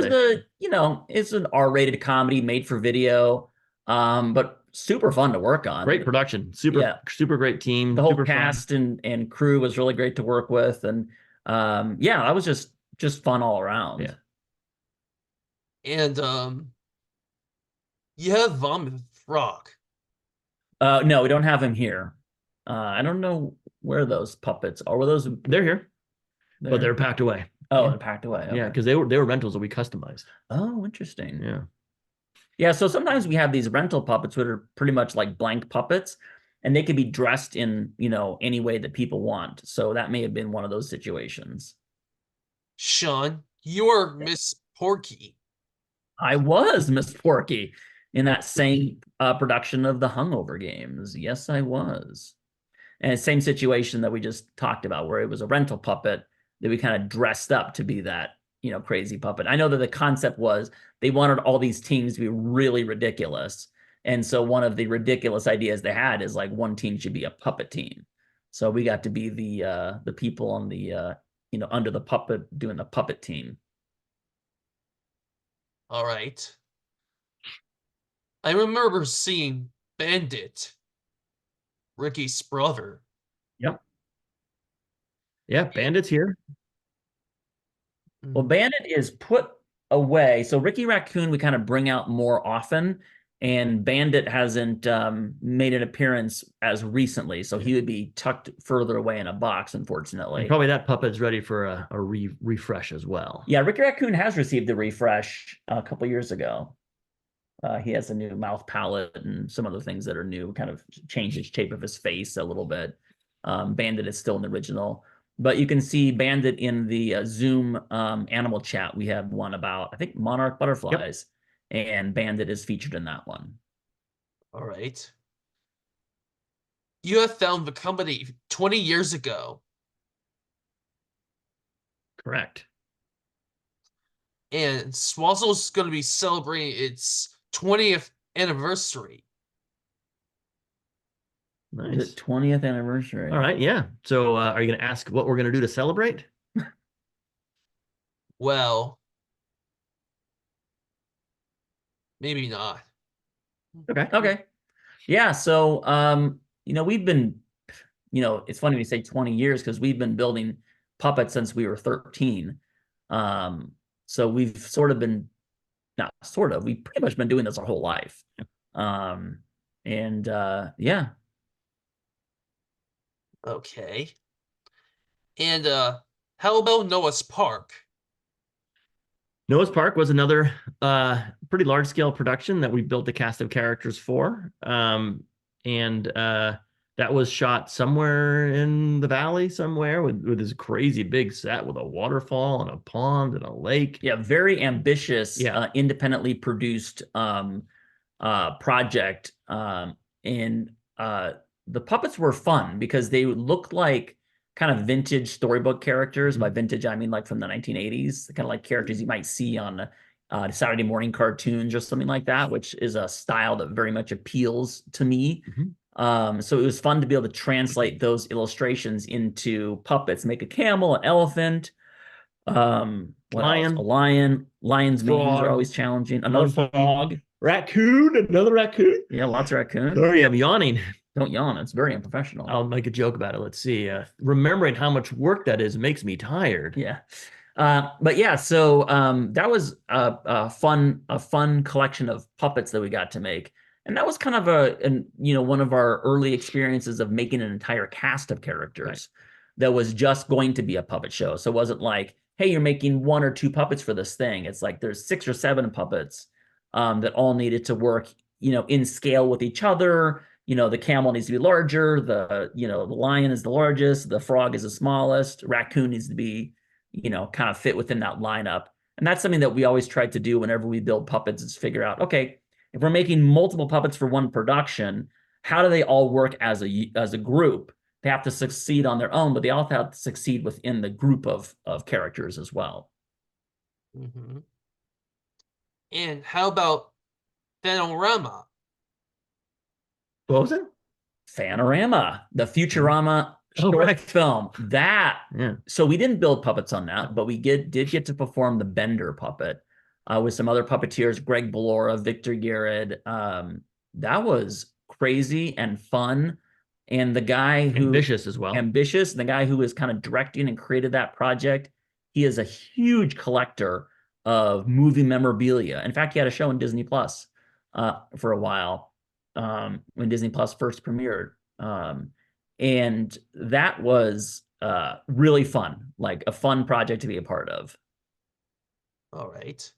It's an R-rated comedy made for video, but super fun to work on. Great production, super great team. The whole cast and crew was really great to work with, and that was just fun all around. Yeah. And you have Vomit the Frog. No, we don't have him here. I don't know where those puppets are. Were those? They're here, but they're packed away. Oh, they're packed away. Okay. Yeah, because they were rentals that we customized. Oh, interesting. Yeah. Yeah, so sometimes we have these rental puppets that are pretty much like blank puppets, and they could be dressed in, any way that people want. So that may have been one of those situations. Sean, you're Miss Porky. I was Miss Porky in that same production of the Hungover Games. Yes, I was. And same situation that we just talked about, where it was a rental puppet that we kind of dressed up to be that, crazy puppet. I know that the concept was they wanted all these teams to be really ridiculous. And so one of the ridiculous ideas they had is like one team should be a puppet team. So we got to be the people on the, under the puppet doing the puppet team. All right. I remember seeing Bandit, Ricky's brother. Yep. Yeah, Bandit's here. Well, Bandit is put away. So Ricky Raccoon we kind of bring out more often, and Bandit hasn't made an appearance as recently. So he would be tucked further away in a box, unfortunately. And probably that puppet's ready for a refresh as well. Yeah, Ricky Raccoon has received a refresh a couple years ago. He has a new mouth palette and some other things that are new, kind of changed the shape of his face a little bit. Bandit is still in the original. But you can see Bandit in the Zoom animal chat. We have one about, I think, monarch butterflies. Yep. And Bandit is featured in that one. All right. You have found the company 20 years ago. Correct. And Swazzle's going to be celebrating its 20th anniversary. The Nice. 20th anniversary. All right. Yeah. So are you going to ask what we're going to do to celebrate? Well, maybe not. Okay. Okay. Yeah. So, we've been, it's funny when you say 20 years because we've been building puppets since we were 13. So we've sort of been, not sort of, we've pretty much been doing this our whole life. Yeah. Okay. And how about Noah's Park? Noah's Park was another pretty large scale production that we built the cast of characters for. And that was shot somewhere in the valley somewhere with this crazy big set with a waterfall and a pond and a lake. Yeah, very ambitious, Yeah. independently produced project. And the puppets were fun because they looked like kind of vintage storybook characters. By vintage, I mean like from the 1980s, the kind of like characters you might see on Saturday morning cartoons or something like that, which is a style that very much appeals to me. So it was fun to be able to translate those illustrations into puppets, make a camel, an elephant, what else? Lion. A lion. Lion's manes Frog. are always challenging. Another frog. Raccoon, another raccoon. Yeah, lots of raccoons. Sorry, I'm yawning. Don't yawn. It's very unprofessional. I'll make a joke about it. Let's see. Remembering how much work that is makes me tired. Yeah. But yeah, so that was a fun collection of puppets that we got to make. And that was kind of one of our early experiences of making an entire cast of characters that was just going to be a puppet show. So it wasn't like, hey, you're making 1 or 2 puppets for this thing. It's like there's 6 or 7 puppets that all needed to work, in scale with each other. The camel needs to be larger. The lion is the largest. The frog is the smallest. Raccoon needs to be, kind of fit within that lineup. And that's something that we always tried to do whenever we build puppets is figure out, okay, if we're making multiple puppets for one production, how do they all work as a group? They have to succeed on their own, but they also have to succeed within the group of characters as well. And how about Panorama? What was it? Fanorama, the Futurama short film. So we didn't build puppets on that, but we did get to perform the Bender puppet with some other puppeteers, Greg Bellora, Victor Garrett. That was crazy and fun. And the guy who ambitious as well. Ambitious, and the guy who was kind of directing and created that project, he is a huge collector of movie memorabilia. In fact, he had a show in Disney Plus for a while when Disney Plus first premiered. And that was really fun, like a fun project to be a part of. All right.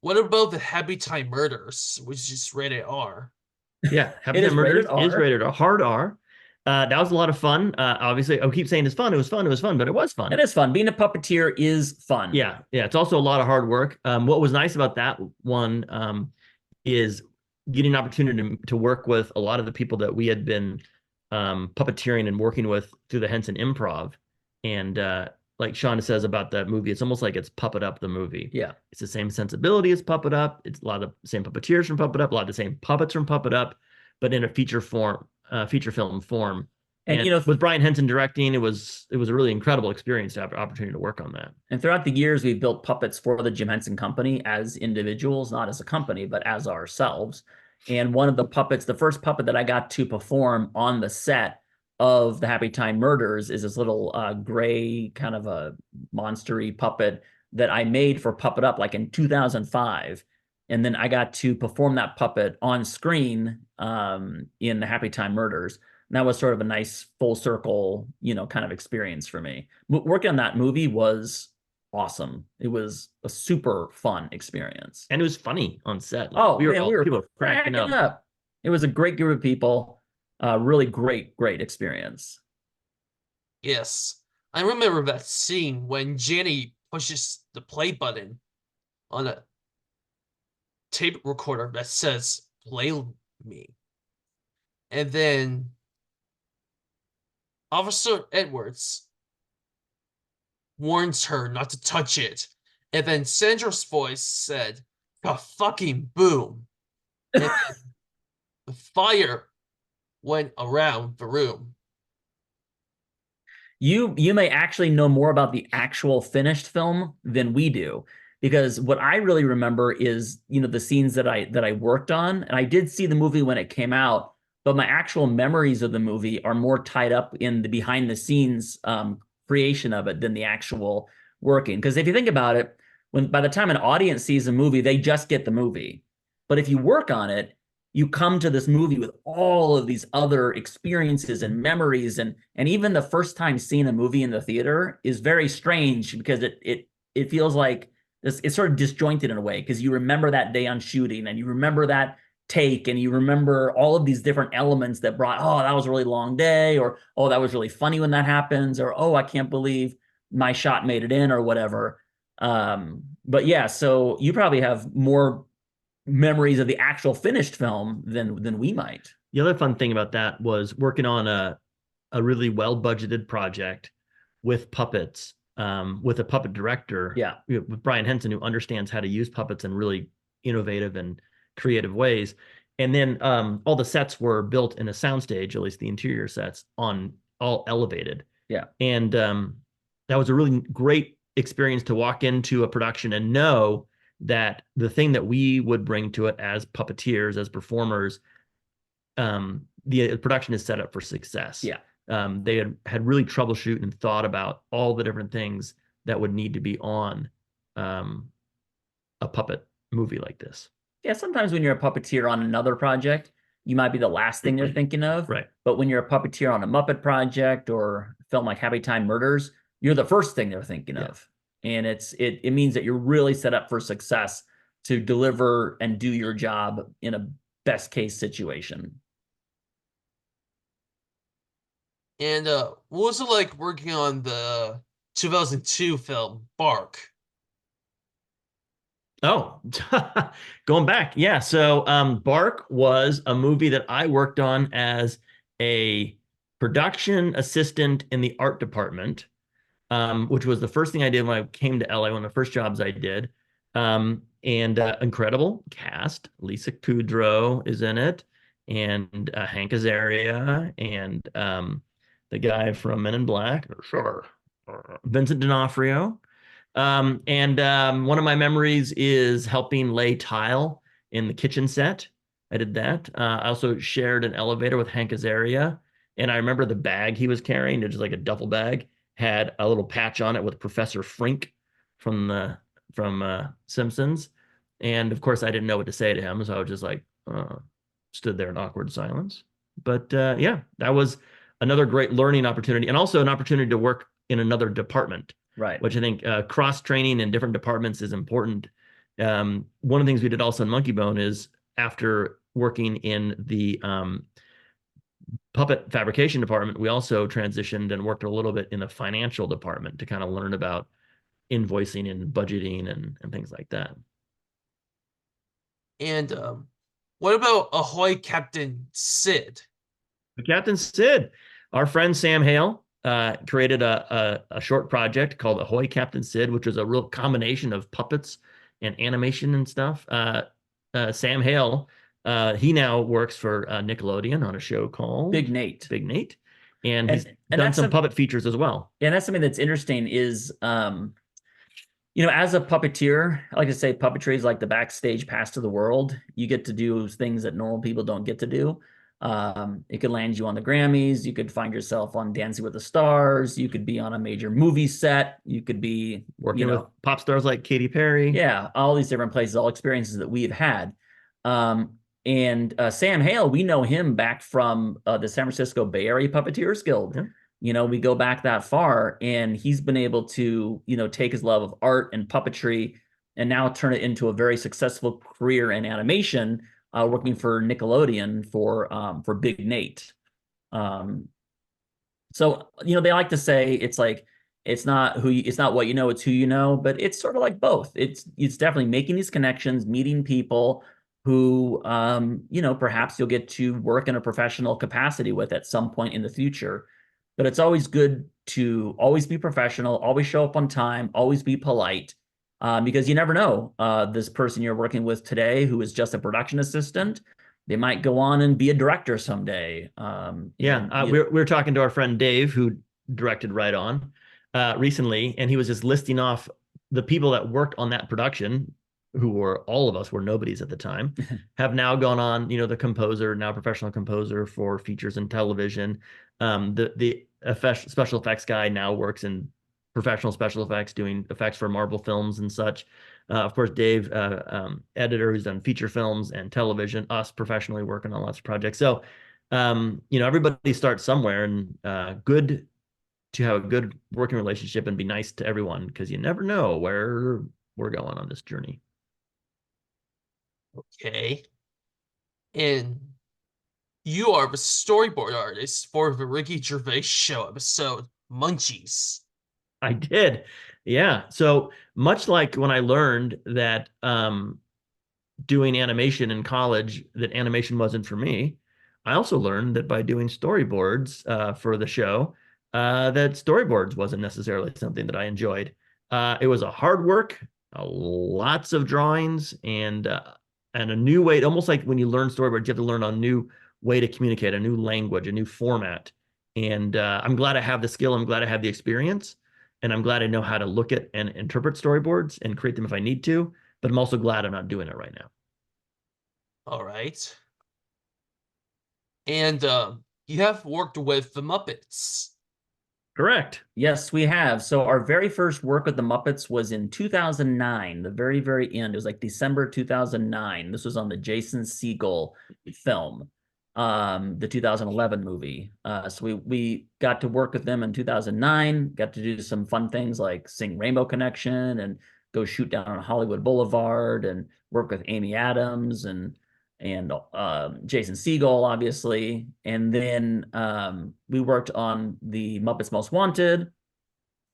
What about the Happy Time Murders, which is rated R? Yeah, Happy Time Murders is rated R, hard R. That was a lot of fun. Obviously, I keep saying it's fun. It was fun. It was fun, but it was fun. It is fun. Being a puppeteer is fun. Yeah. It's also a lot of hard work. What was nice about that one is getting an opportunity to work with a lot of the people that we had been puppeteering and working with through the Henson Improv. And like Sean says about that movie, it's almost like it's Puppet Up the movie. Yeah. It's the same sensibility as Puppet Up. It's a lot of the same puppeteers from Puppet Up, a lot of the same puppets from Puppet Up, but in a feature film form. And with Brian Henson directing, it was a really incredible experience to have an opportunity to work on that. And throughout the years, we've built puppets for the Jim Henson Company as individuals, not as a company, but as ourselves. And one of the puppets, the first puppet that I got to perform on the set of the Happy Time Murders is this little gray kind of a monstery puppet that I made for Puppet Up like in 2005. And then I got to perform that puppet on screen in the Happy Time Murders. And that was sort of a nice full circle, kind of experience for me. Working on that movie was awesome. It was a super fun experience. And it was funny on set. Like, we were cracking up. It was a great group of people. Really great experience. Yes. I remember that scene when Jenny pushes the play button on a tape recorder that says, "Play me." And then Officer Edwards warns her not to touch it. And then Sandra's voice said, "A fucking boom." And the fire went around the room. You may actually know more about the actual finished film than we do, because what I really remember is, the scenes that I worked on, and I did see the movie when it came out, but my actual memories of the movie are more tied up in the behind the scenes creation of it than the actual working. Because if you think about it, by the time an audience sees a movie, they just get the movie. But if you work on it, you come to this movie with all of these other experiences and memories, and even the first time seeing a movie in the theater is very strange, because it feels like it's sort of disjointed in a way, because you remember that day on shooting, and you remember that take, and you remember all of these different elements that brought, oh, that was a really long day, or oh, that was really funny when that happens, or oh, I can't believe my shot made it in, or whatever. But yeah, so you probably have more memories of the actual finished film than we might. The other fun thing about that was working on a really well-budgeted project with puppets, with a puppet director, with Brian Henson, who understands how to use puppets in really innovative and creative ways. And then all the sets were built in a soundstage, at least the interior sets, on all elevated. Yeah. And that was a really great experience to walk into a production and know that the thing that we would bring to it as puppeteers, as performers, the production is set up for success. Yeah. They had really troubleshoot and thought about all the different things that would need to be on a puppet movie like this. Yeah, sometimes when you're a puppeteer on another project, you might be the last thing they're thinking of. Right. But when you're a puppeteer on a Muppet project or a film like Happy Time Murders, you're the first thing they're thinking of. And it means that you're really set up for success to deliver and do your job in a best case situation. And what was it like working on the 2002 film Bark? Oh, going back. Yeah. So Bark was a movie that I worked on as a production assistant in the art department, which was the first thing I did when I came to LA, one of the first jobs I did. And incredible cast. Lisa Kudrow is in it, and Hank Azaria, and the guy from Men in Black, sure, Vincent D'Onofrio. One of my memories is helping lay tile in the kitchen set. I did that. I also shared an elevator with Hank Azaria, and I remember the bag he was carrying, just like a duffel bag, had a little patch on it with Professor Frink from Simpsons. And of course, I didn't know what to say to him, so I was just like stood there in awkward silence. But yeah, that was another great learning opportunity, and also an opportunity to work in another department. Right. Which I think cross training in different departments is important. One of the things we did also in Monkey Bone is, after working in the puppet fabrication department, we also transitioned and worked a little bit in the financial department to kind of learn about invoicing and budgeting and things like that. And what about Ahoy Captain Sid? Captain Sid, our friend Sam Hale, created a short project called Ahoy Captain Sid, which was a real combination of puppets and animation and stuff. Sam Hale, he now works for Nickelodeon on a show called Big Nate. Big Nate. And he's done some puppet features as well. And that's something that's interesting is, as a puppeteer, I like to say puppetry is like the backstage pass to the world. You get to do things that normal people don't get to do. It could land you on the Grammys. You could find yourself on Dancing with the Stars. You could be on a major movie set. You could be working with pop stars like Katy Perry. Yeah, all these different places, all experiences that we've had. And Sam Hale, we know him back from the San Francisco Bay Area Puppeteers Guild. Yeah. We go back that far, and he's been able to, take his love of art and puppetry and now turn it into a very successful career in animation, working for Nickelodeon for Big Nate. So, they like to say it's not what you know, it's who you know, but it's sort of like both. It's definitely making these connections, meeting people who, perhaps you'll get to work in a professional capacity with at some point in the future. But it's always good to always be professional, always show up on time, always be polite, because you never know, this person you're working with today, who is just a production assistant, they might go on and be a director someday. We're talking to our friend Dave, who directed Right On recently, and he was just listing off the people that worked on that production, who were all of us were nobodies at the time, have now gone on, the composer, now professional composer for features and television. The special effects guy now works in professional special effects, doing effects for Marvel films and such. Of course, Dave, editor who's done feature films and television, us professionally working on lots of projects. So, everybody starts somewhere, and good to have a good working relationship and be nice to everyone, because you never know where we're going on this journey. Okay. And you are the storyboard artist for the Ricky Gervais show episode, Munchies. I did. Yeah. So much like when I learned that doing animation in college, that animation wasn't for me, I also learned that by doing storyboards for the show, that storyboards wasn't necessarily something that I enjoyed. It was a hard work, lots of drawings, and a new way, almost like when you learn storyboards, you have to learn a new way to communicate, a new language, a new format. And I'm glad I have the skill. I'm glad I have the experience. And I'm glad I know how to look at and interpret storyboards and create them if I need to. But I'm also glad I'm not doing it right now. All right. And you have worked with the Muppets. Correct. Yes, we have. So our very first work with the Muppets was in 2009, the very, very end. It was like December 2009. This was on the Jason Segel film, the 2011 movie. So we got to work with them in 2009, got to do some fun things like sing Rainbow Connection and go shoot down on Hollywood Boulevard and work with Amy Adams and Jason Segel, obviously. And then we worked on the Muppets Most Wanted.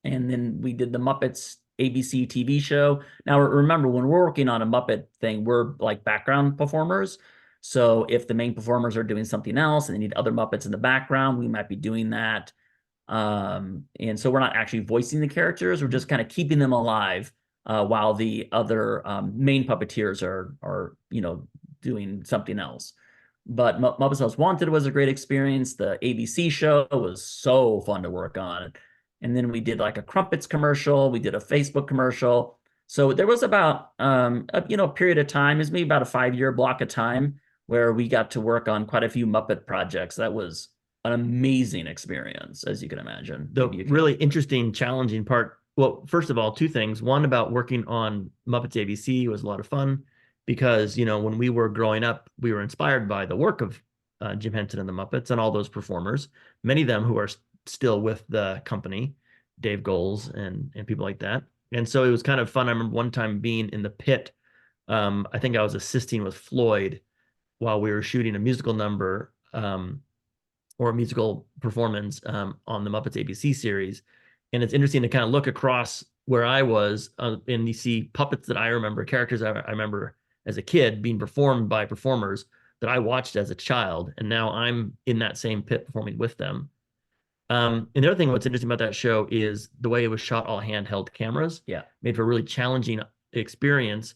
And then we did the Muppets ABC TV show. Now, remember, when we're working on a Muppet thing, we're like background performers. So if the main performers are doing something else and they need other Muppets in the background, we might be doing that. And so we're not actually voicing the characters. We're just kind of keeping them alive while the other main puppeteers are doing something else. But Muppets Most Wanted was a great experience. The ABC show was so fun to work on. And then we did like a Crumpets commercial. We did a Facebook commercial. So there was about a period of time, is maybe about a 5-year block of time where we got to work on quite a few Muppet projects. That was an amazing experience, as you can imagine. The really interesting, challenging part. Well, first of all, two things. One, about working on Muppets ABC was a lot of fun, because, when we were growing up, we were inspired by the work of Jim Henson and the Muppets and all those performers, many of them who are still with the company, Dave Goelz and people like that. And so it was kind of fun. I remember one time being in the pit. I think I was assisting with Floyd while we were shooting a musical number or a musical performance on the Muppets ABC series. And it's interesting to kind of look across where I was and you see puppets that I remember, characters I remember as a kid being performed by performers that I watched as a child. And now I'm in that same pit performing with them. And the other thing, what's interesting about that show is the way it was shot, all handheld cameras. Yeah. Made for a really challenging experience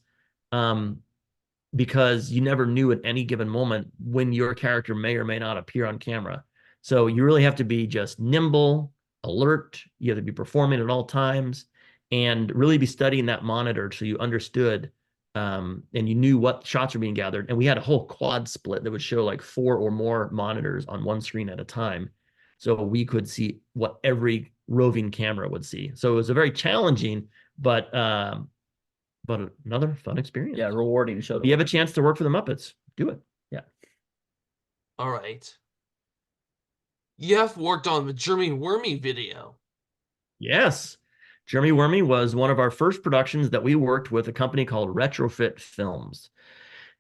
because you never knew at any given moment when your character may or may not appear on camera. So you really have to be just nimble, alert. You have to be performing at all times and really be studying that monitor so you understood and you knew what shots were being gathered. And we had a whole quad split that would show like 4 or more monitors on one screen at a time. So we could see what every roving camera would see. So it was a very challenging, but another fun experience. Yeah, rewarding show. If you have a chance to work for the Muppets, do it. Yeah. All right. You have worked on the Jeremy Wormy video. Yes. Jeremy Wormy was one of our first productions that we worked with a company called Retrofit Films.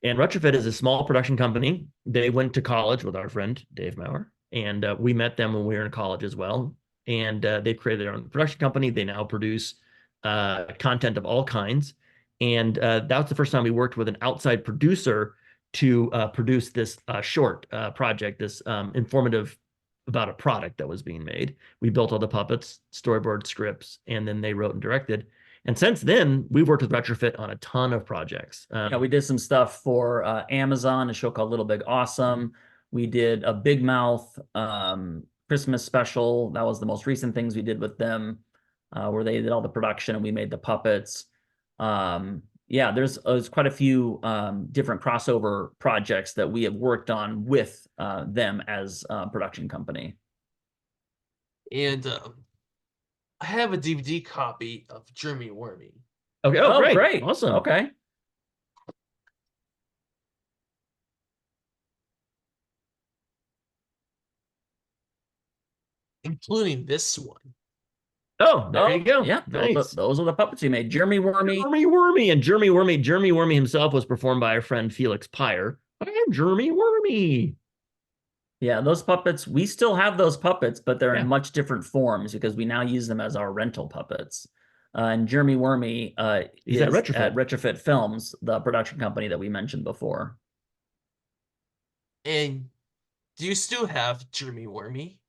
And Retrofit is a small production company. They went to college with our friend, Dave Maurer. And we met them when we were in college as well. And they've created their own production company. They now produce content of all kinds. And that was the first time we worked with an outside producer to produce this short project, this informative about a product that was being made. We built all the puppets, storyboard scripts, and then they wrote and directed. And since then, we've worked with Retrofit on a ton of projects. Yeah, we did some stuff for Amazon, a show called Little Big Awesome. We did a Big Mouth Christmas special. That was the most recent things we did with them, where they did all the production and we made the puppets. Yeah, there's quite a few different crossover projects that we have worked on with them as a production company. And I have a DVD copy of Jeremy Wormy. Okay. Oh, great. Awesome. Okay. Including this one. Oh, there you go. Yeah, Nice. those are the puppets we made. Jeremy Wormy. Jeremy Wormy. And Jeremy Wormy himself was performed by our friend Felix Pyre. I am Jeremy Wormy. Yeah, those puppets, we still have those puppets, but they're Yeah. in much different forms because we now use them as our rental puppets. And Jeremy Wormy He's is at Retrofit. Retrofit Films, the production company that we mentioned before. And do you still have Jeremy Wormy?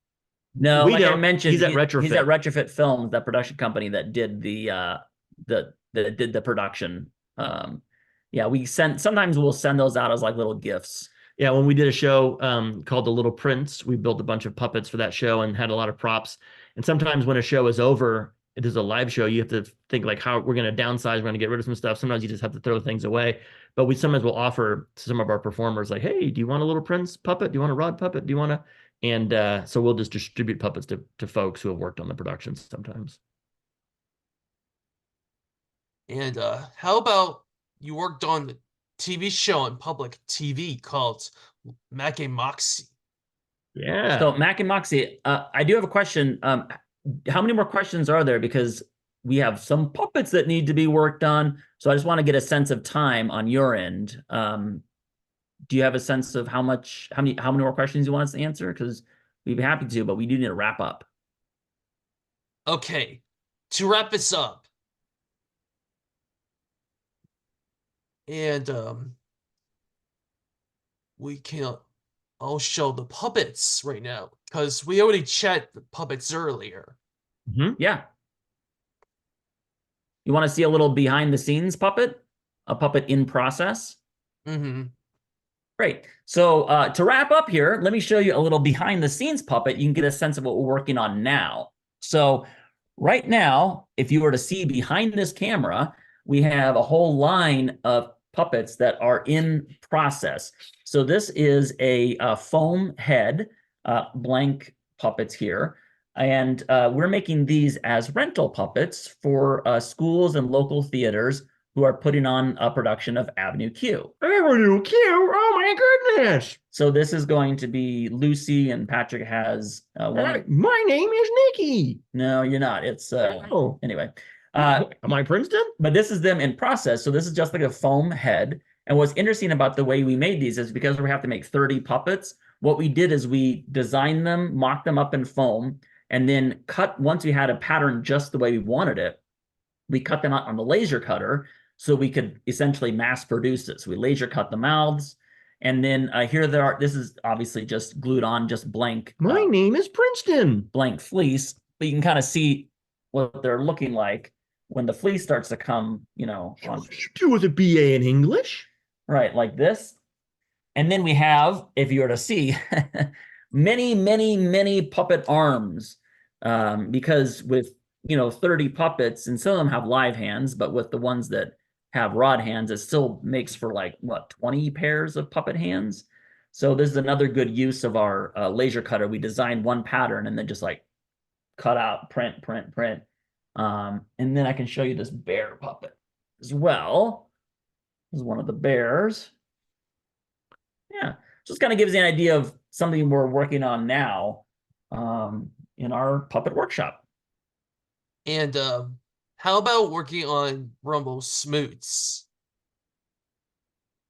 No, we like I don't. mentioned, He's at Retrofit. He's at Retrofit Films, that production company that did the production. Yeah, sometimes we'll send those out as like little gifts. Yeah, when we did a show called The Little Prince, we built a bunch of puppets for that show and had a lot of props. And sometimes when a show is over, it is a live show, you have to think like how we're going to downsize, we're going to get rid of some stuff. Sometimes you just have to throw things away. But we sometimes will offer to some of our performers like, hey, do you want a Little Prince puppet? Do you want a Rod puppet? Do you want to? And so we'll just distribute puppets to folks who have worked on the productions sometimes. And how about you worked on the TV show on public TV called Mac and Moxie? Yeah. So Mac and Moxie, I do have a question. How many more questions are there? Because we have some puppets that need to be worked on. So I just want to get a sense of time on your end. Do you have a sense of how many more questions you want us to answer? Because we'd be happy to, but we do need to wrap up. Okay, to wrap this up, and I'll show the puppets right now because we already checked the puppets earlier. Mm-hmm. Yeah. You want to see a little behind the scenes puppet? A puppet in process? Mm-hmm. Great. So to wrap up here, let me show you a little behind the scenes puppet. You can get a sense of what we're working on now. So right now, if you were to see behind this camera, we have a whole line of puppets that are in process. So this is a foam head, blank puppets here. And we're making these as rental puppets for schools and local theaters who are putting on a production of Avenue Q. Avenue Q? Oh my goodness. So this is going to be Lucy, and Patrick has my name is Nikki. No, you're not. It's anyway. Am I Princeton? But this is them in process. So this is just like a foam head. And what's interesting about the way we made these is because we have to make 30 puppets, what we did is we designed them, mocked them up in foam, and then once we had a pattern just the way we wanted it, we cut them out on the laser cutter so we could essentially mass produce it. So we laser cut the mouths, and then here they are. This is obviously just glued on, just blank. My name is Princeton. Blank fleece, but you can kind of see what they're looking like when the fleece starts to come, on. What did you do with a BA in English? Right, like this. And then we have, if you were to see, many, many, many puppet arms, because with 30 puppets, and some of them have live hands, but with the ones that have rod hands, it still makes for 20 pairs of puppet hands. So this is another good use of our laser cutter. We designed one pattern and then just cut out, print. And then I can show you this bear puppet as well. This is one of the bears. Yeah, just kind of gives you an idea of something we're working on now in our puppet workshop. And how about working on Rumble Smoots?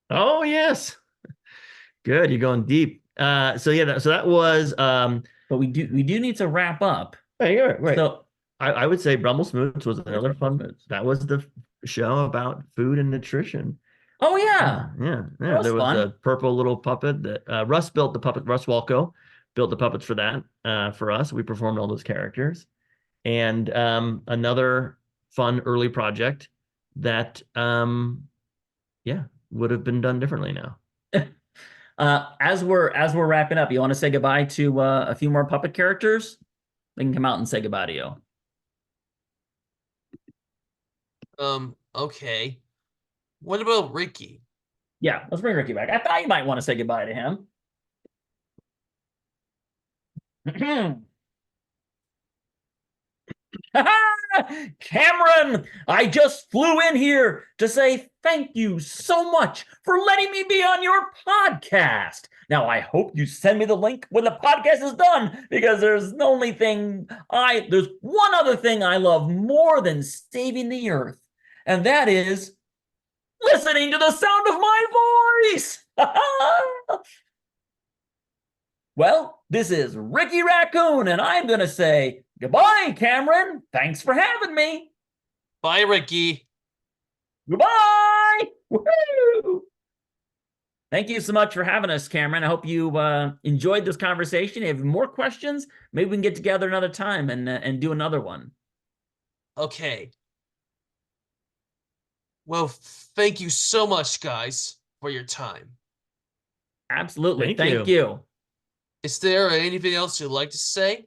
Oh yes, good. You're going deep. So that was. But we do need to wrap up. Right. So I would say Rumble Smoots was another fun. That was the show about food and nutrition. Oh yeah. Yeah. There was a purple little puppet that Russ built the puppet. Russ Walco built the puppets for that for us. We performed all those characters. And another fun early project that, yeah, would have been done differently now. As we're wrapping up, you want to say goodbye to a few more puppet characters? They can come out and say goodbye to you. Okay. What about Ricky? Yeah, let's bring Ricky back. I thought you might want to say goodbye to him. Cameron, I just flew in here to say thank you so much for letting me be on your podcast. Now, I hope you send me the link when the podcast is done, because there's one other thing I love more than saving the earth, and that is listening to the sound of my voice. Well, this is Ricky Raccoon, and I'm going to say goodbye, Cameron. Thanks for having me. Bye, Ricky. Goodbye. Woo-hoo! Thank you so much for having us, Cameron. I hope you enjoyed this conversation. If you have more questions, maybe we can get together another time and do another one. Okay. Well, thank you so much, guys, for your time. Absolutely. Thank you. Is there anything else you'd like to say?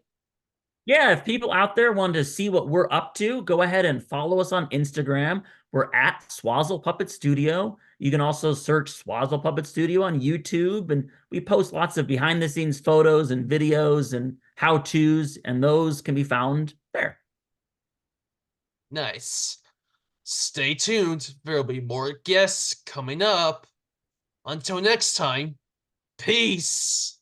Yeah, if people out there want to see what we're up to, go ahead and follow us on Instagram. We're at Swazzle Puppet Studio. You can also search Swazzle Puppet Studio on YouTube, and we post lots of behind-the-scenes photos and videos and how-tos, and those can be found there. Nice. Stay tuned. There'll be more guests coming up. Until next time, peace.